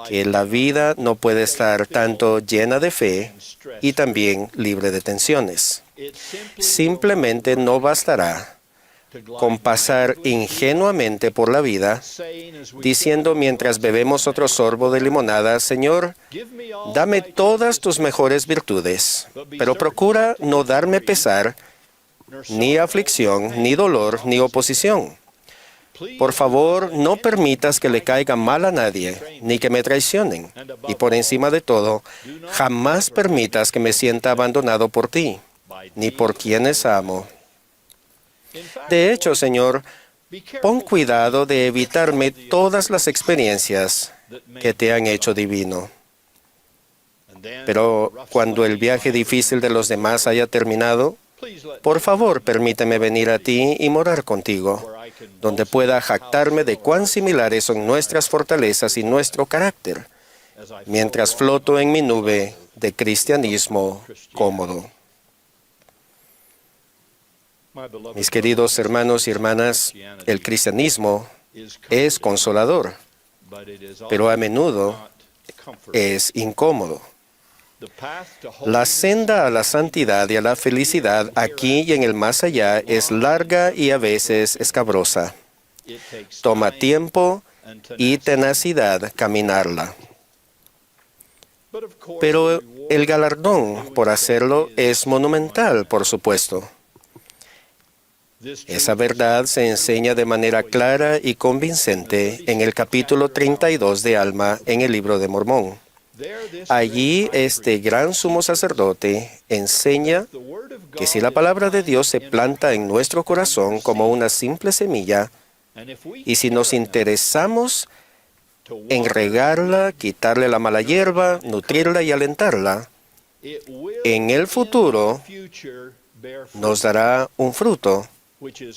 que la vida no puede estar tanto llena de fe y también libre de tensiones. Simplemente no bastará con pasar ingenuamente por la vida, diciendo mientras bebemos otro sorbo de limonada, Señor, dame todas tus mejores virtudes, pero procura no darme pesar, ni aflicción, ni dolor, ni oposición. Por favor, no permitas que le caiga mal a nadie, ni que me traicionen. Y por encima de todo, jamás permitas que me sienta abandonado por ti, ni por quienes amo. De hecho, Señor, pon cuidado de evitarme todas las experiencias que te han hecho divino. Pero cuando el viaje difícil de los demás haya terminado, por favor, permíteme venir a ti y morar contigo, donde pueda jactarme de cuán similares son nuestras fortalezas y nuestro carácter, mientras floto en mi nube de cristianismo cómodo. Mis queridos hermanos y hermanas, el cristianismo es consolador, pero a menudo es incómodo. La senda a la santidad y a la felicidad aquí y en el más allá es larga y a veces escabrosa. Toma tiempo y tenacidad caminarla. Pero el galardón por hacerlo es monumental, por supuesto. Esa verdad se enseña de manera clara y convincente en el capítulo 32 de Alma en el Libro de Mormón. Allí este gran sumo sacerdote enseña que si la palabra de Dios se planta en nuestro corazón como una simple semilla, y si nos interesamos en regarla, quitarle la mala hierba, nutrirla y alentarla, en el futuro nos dará un fruto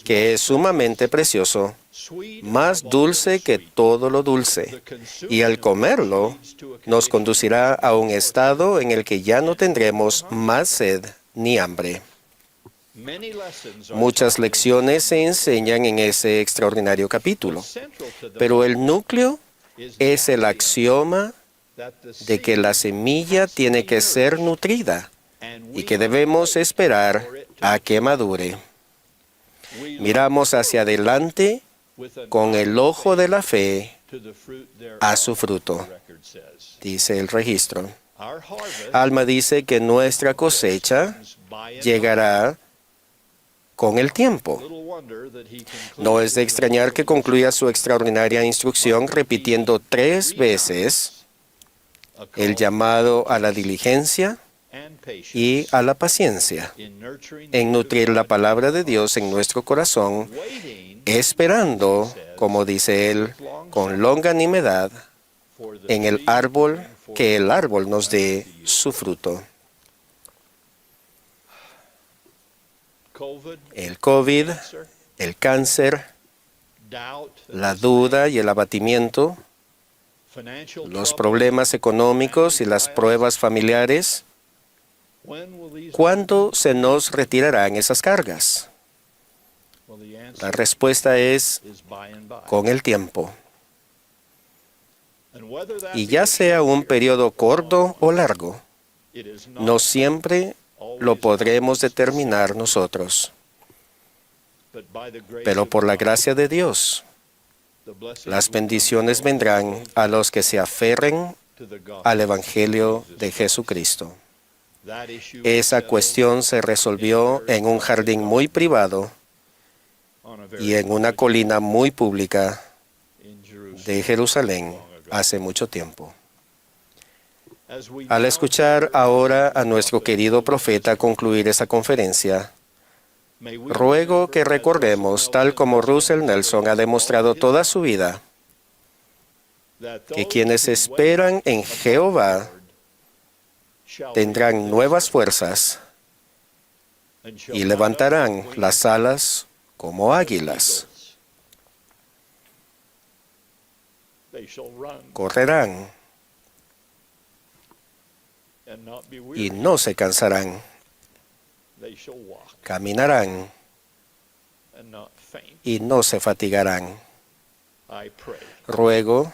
que es sumamente precioso, más dulce que todo lo dulce, y al comerlo nos conducirá a un estado en el que ya no tendremos más sed ni hambre. Muchas lecciones se enseñan en ese extraordinario capítulo, pero el núcleo es el axioma de que la semilla tiene que ser nutrida y que debemos esperar a que madure. Miramos hacia adelante con el ojo de la fe a su fruto, dice el registro. Alma dice que nuestra cosecha llegará con el tiempo. No es de extrañar que concluya su extraordinaria instrucción repitiendo 3 veces el llamado a la diligencia y a la paciencia en nutrir la palabra de Dios en nuestro corazón, esperando, como dice él, con longanimidad en el árbol, que el árbol nos dé su fruto. El COVID, el cáncer, la duda y el abatimiento, los problemas económicos y las pruebas familiares. ¿Cuándo se nos retirarán esas cargas? La respuesta es con el tiempo. Y ya sea un periodo corto o largo, no siempre lo podremos determinar nosotros. Pero por la gracia de Dios, las bendiciones vendrán a los que se aferren al Evangelio de Jesucristo. Esa cuestión se resolvió en un jardín muy privado y en una colina muy pública de Jerusalén hace mucho tiempo. Al escuchar ahora a nuestro querido profeta concluir esa conferencia, ruego que recordemos, tal como Russell Nelson ha demostrado toda su vida, que quienes esperan en Jehová tendrán nuevas fuerzas y levantarán las alas como águilas. Correrán y no se cansarán. Caminarán y no se fatigarán. Ruego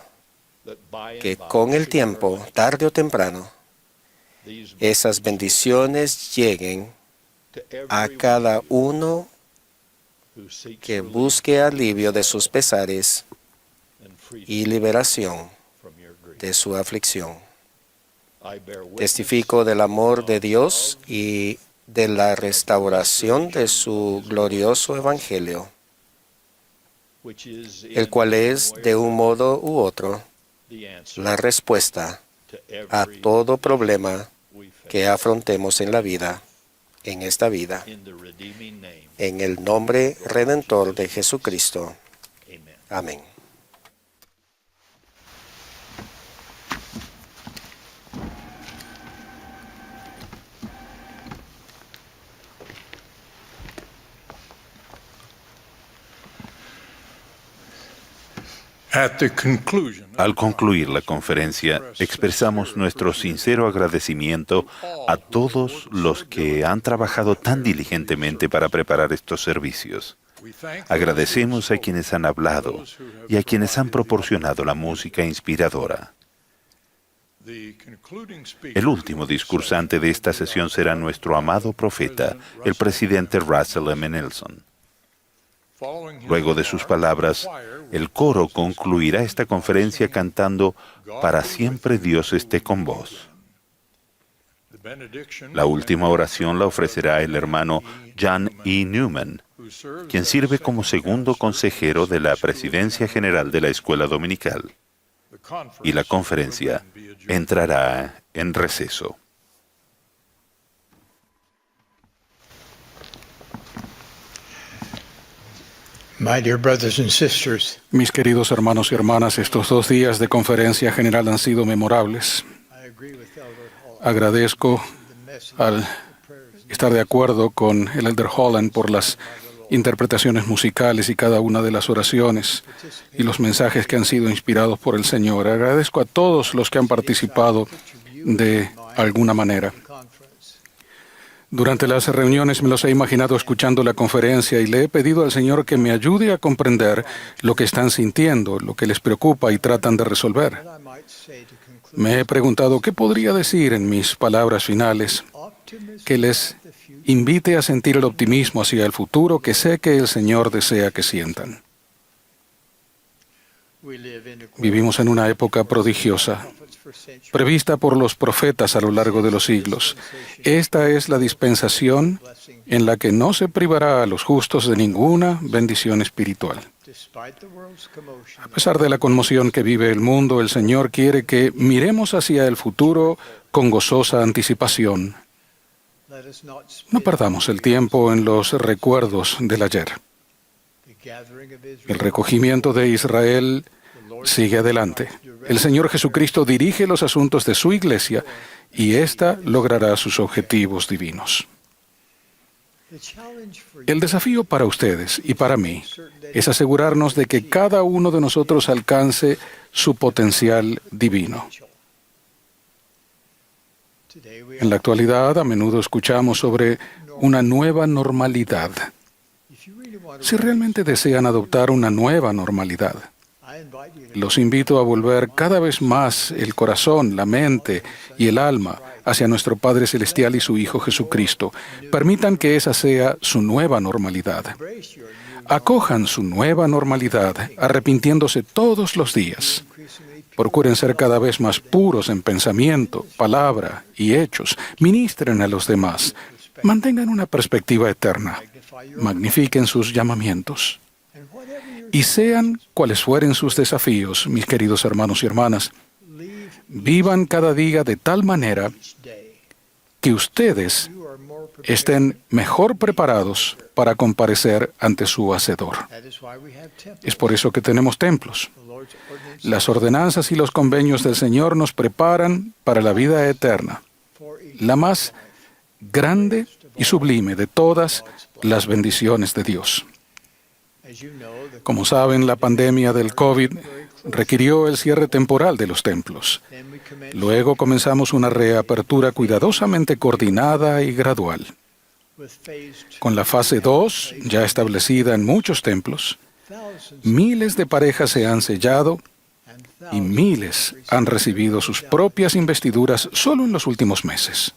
que con el tiempo, tarde o temprano, esas bendiciones lleguen a cada uno que busque alivio de sus pesares y liberación de su aflicción. Testifico del amor de Dios y de la restauración de su glorioso Evangelio, el cual es, de un modo u otro, la respuesta a todo problema que afrontemos en la vida, en esta vida, en el nombre redentor de Jesucristo. Amén. Al concluir la conferencia, expresamos nuestro sincero agradecimiento a todos los que han trabajado tan diligentemente para preparar estos servicios. Agradecemos a quienes han hablado y a quienes han proporcionado la música inspiradora. El último discursante de esta sesión será nuestro amado profeta, el presidente Russell M. Nelson. Luego de sus palabras, el coro concluirá esta conferencia cantando "Para siempre Dios esté con vos". La última oración la ofrecerá el hermano John E. Newman, quien sirve como segundo consejero de la Presidencia General de la Escuela Dominical. Y la conferencia entrará en receso. Mis queridos hermanos y hermanas, estos 2 días de conferencia general han sido memorables. Agradezco al estar de acuerdo con el Elder Holland por las interpretaciones musicales y cada una de las oraciones y los mensajes que han sido inspirados por el Señor. Agradezco a todos los que han participado de alguna manera. Durante las reuniones me los he imaginado escuchando la conferencia y le he pedido al Señor que me ayude a comprender lo que están sintiendo, lo que les preocupa y tratan de resolver. Me he preguntado qué podría decir en mis palabras finales que les invite a sentir el optimismo hacia el futuro que sé que el Señor desea que sientan. Vivimos en una época prodigiosa, prevista por los profetas a lo largo de los siglos. Esta es la dispensación en la que no se privará a los justos de ninguna bendición espiritual. A pesar de la conmoción que vive el mundo, el Señor quiere que miremos hacia el futuro con gozosa anticipación. No perdamos el tiempo en los recuerdos del ayer. El recogimiento de Israel sigue adelante. El Señor Jesucristo dirige los asuntos de su iglesia y ésta logrará sus objetivos divinos. El desafío para ustedes y para mí es asegurarnos de que cada uno de nosotros alcance su potencial divino. En la actualidad, a menudo escuchamos sobre una nueva normalidad. Si realmente desean adoptar una nueva normalidad, los invito a volver cada vez más el corazón, la mente y el alma hacia nuestro Padre Celestial y su Hijo Jesucristo. Permitan que esa sea su nueva normalidad. Acojan su nueva normalidad, arrepintiéndose todos los días. Procuren ser cada vez más puros en pensamiento, palabra y hechos. Ministren a los demás. Mantengan una perspectiva eterna. Magnifiquen sus llamamientos. Y sean cuales fueren sus desafíos, mis queridos hermanos y hermanas, vivan cada día de tal manera que ustedes estén mejor preparados para comparecer ante su Hacedor. Es por eso que tenemos templos. Las ordenanzas y los convenios del Señor nos preparan para la vida eterna, la más grande y sublime de todas las bendiciones de Dios. Como saben, la pandemia del COVID requirió el cierre temporal de los templos. Luego comenzamos una reapertura cuidadosamente coordinada y gradual. Con la fase 2, ya establecida en muchos templos, miles de parejas se han sellado y miles han recibido sus propias investiduras solo en los últimos meses.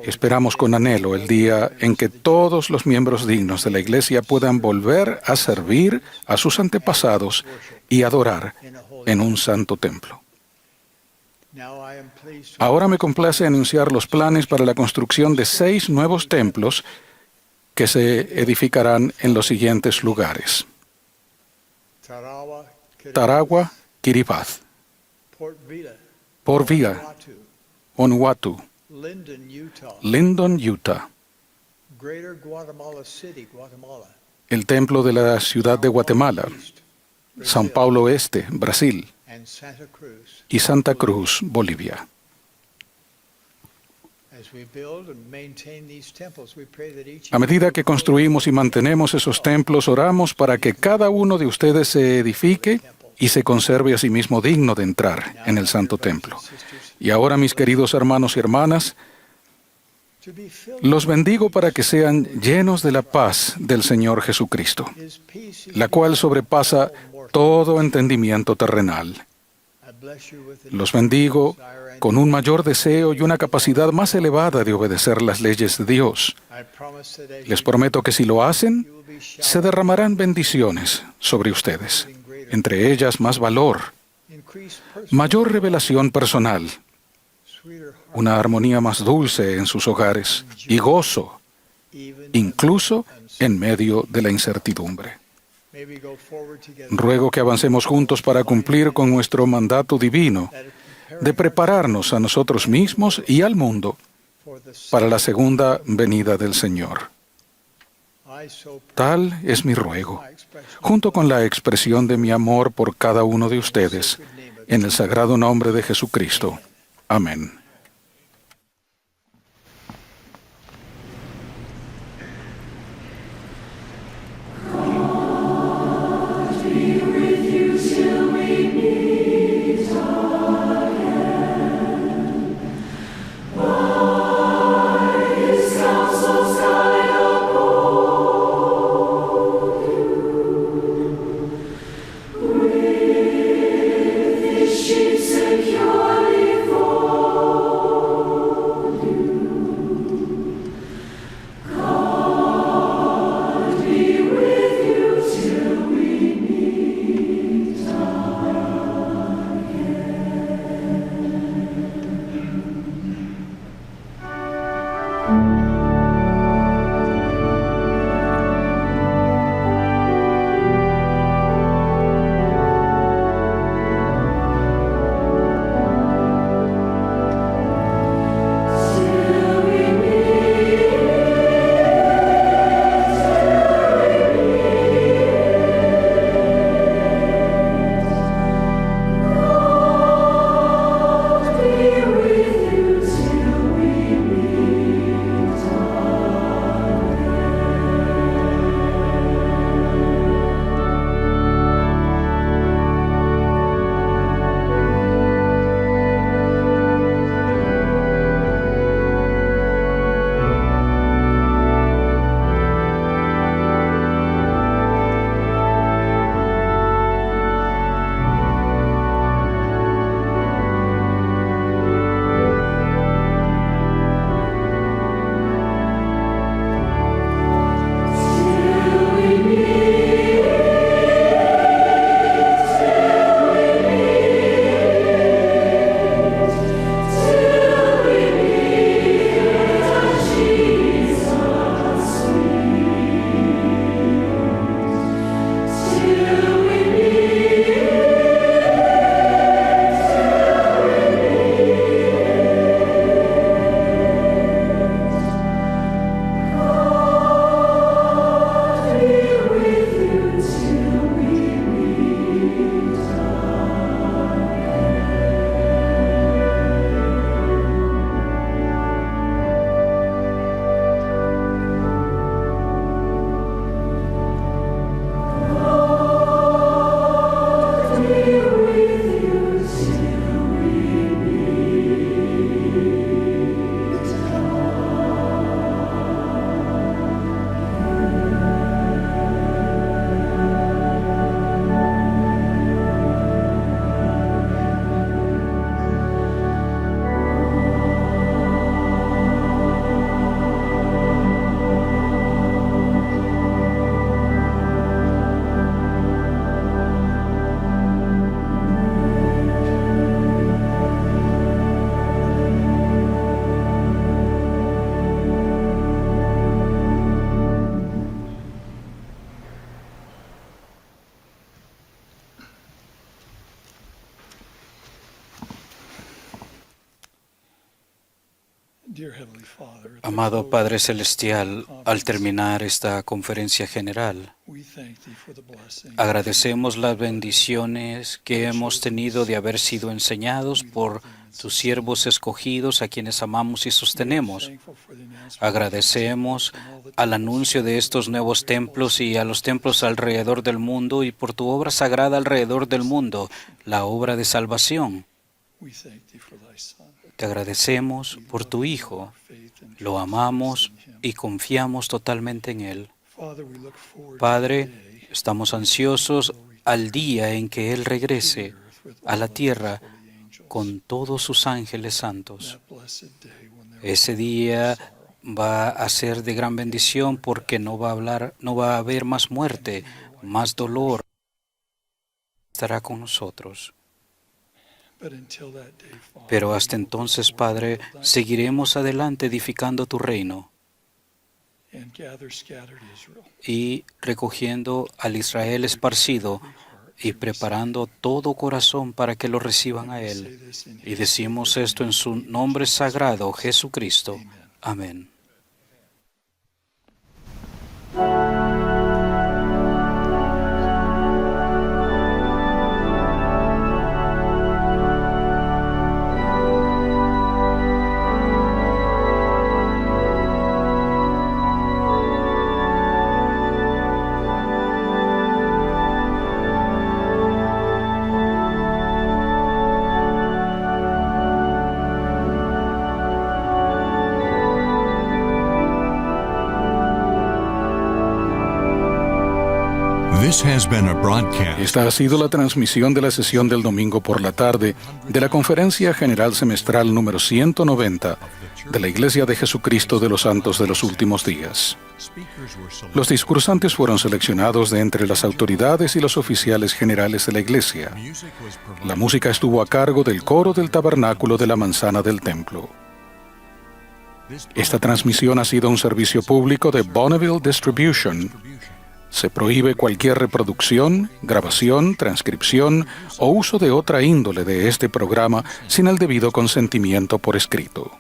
Esperamos con anhelo el día en que todos los miembros dignos de la Iglesia puedan volver a servir a sus antepasados y adorar en un santo templo. Ahora me complace anunciar los planes para la construcción de 6 nuevos templos que se edificarán en los siguientes lugares: Tarawa, Kiribati, Port Vila, Onuatu, Lyndon, Utah, el Templo de la Ciudad de Guatemala, São Paulo Este, Brasil, y Santa Cruz, Bolivia. A medida que construimos y mantenemos esos templos, oramos para que cada uno de ustedes se edifique y se conserve a sí mismo digno de entrar en el Santo Templo. Y ahora, mis queridos hermanos y hermanas, los bendigo para que sean llenos de la paz del Señor Jesucristo, la cual sobrepasa todo entendimiento terrenal. Los bendigo con un mayor deseo y una capacidad más elevada de obedecer las leyes de Dios. Les prometo que si lo hacen, se derramarán bendiciones sobre ustedes, entre ellas más valor, mayor revelación personal, una armonía más dulce en sus hogares y gozo, incluso en medio de la incertidumbre. Ruego que avancemos juntos para cumplir con nuestro mandato divino de prepararnos a nosotros mismos y al mundo para la segunda venida del Señor. Tal es mi ruego, junto con la expresión de mi amor por cada uno de ustedes, en el sagrado nombre de Jesucristo. Amén. Securely for Amado Padre Celestial, al terminar esta conferencia general, agradecemos las bendiciones que hemos tenido de haber sido enseñados por tus siervos escogidos a quienes amamos y sostenemos. Agradecemos al anuncio de estos nuevos templos y a los templos alrededor del mundo y por tu obra sagrada alrededor del mundo, la obra de salvación. Te agradecemos por tu Hijo. Lo amamos y confiamos totalmente en Él. Padre, estamos ansiosos al día en que Él regrese a la tierra con todos sus ángeles santos. Ese día va a ser de gran bendición porque no va a haber más muerte, más dolor. Estará con nosotros. Pero hasta entonces, Padre, seguiremos adelante edificando tu reino y recogiendo al Israel esparcido y preparando todo corazón para que lo reciban a Él. Y decimos esto en su nombre sagrado, Jesucristo. Amén. This has been a broadcast. Esta ha sido la transmisión de la sesión del domingo por la tarde de la Conferencia General Semestral número 190 de la Iglesia de Jesucristo de los Santos de los Últimos Días. Los discursantes fueron seleccionados de entre las autoridades y los oficiales generales de la Iglesia. La música estuvo a cargo del coro del Tabernáculo de la Manzana del Templo. Esta transmisión ha sido un servicio público de Bonneville Distribution. Se prohíbe cualquier reproducción, grabación, transcripción o uso de otra índole de este programa sin el debido consentimiento por escrito.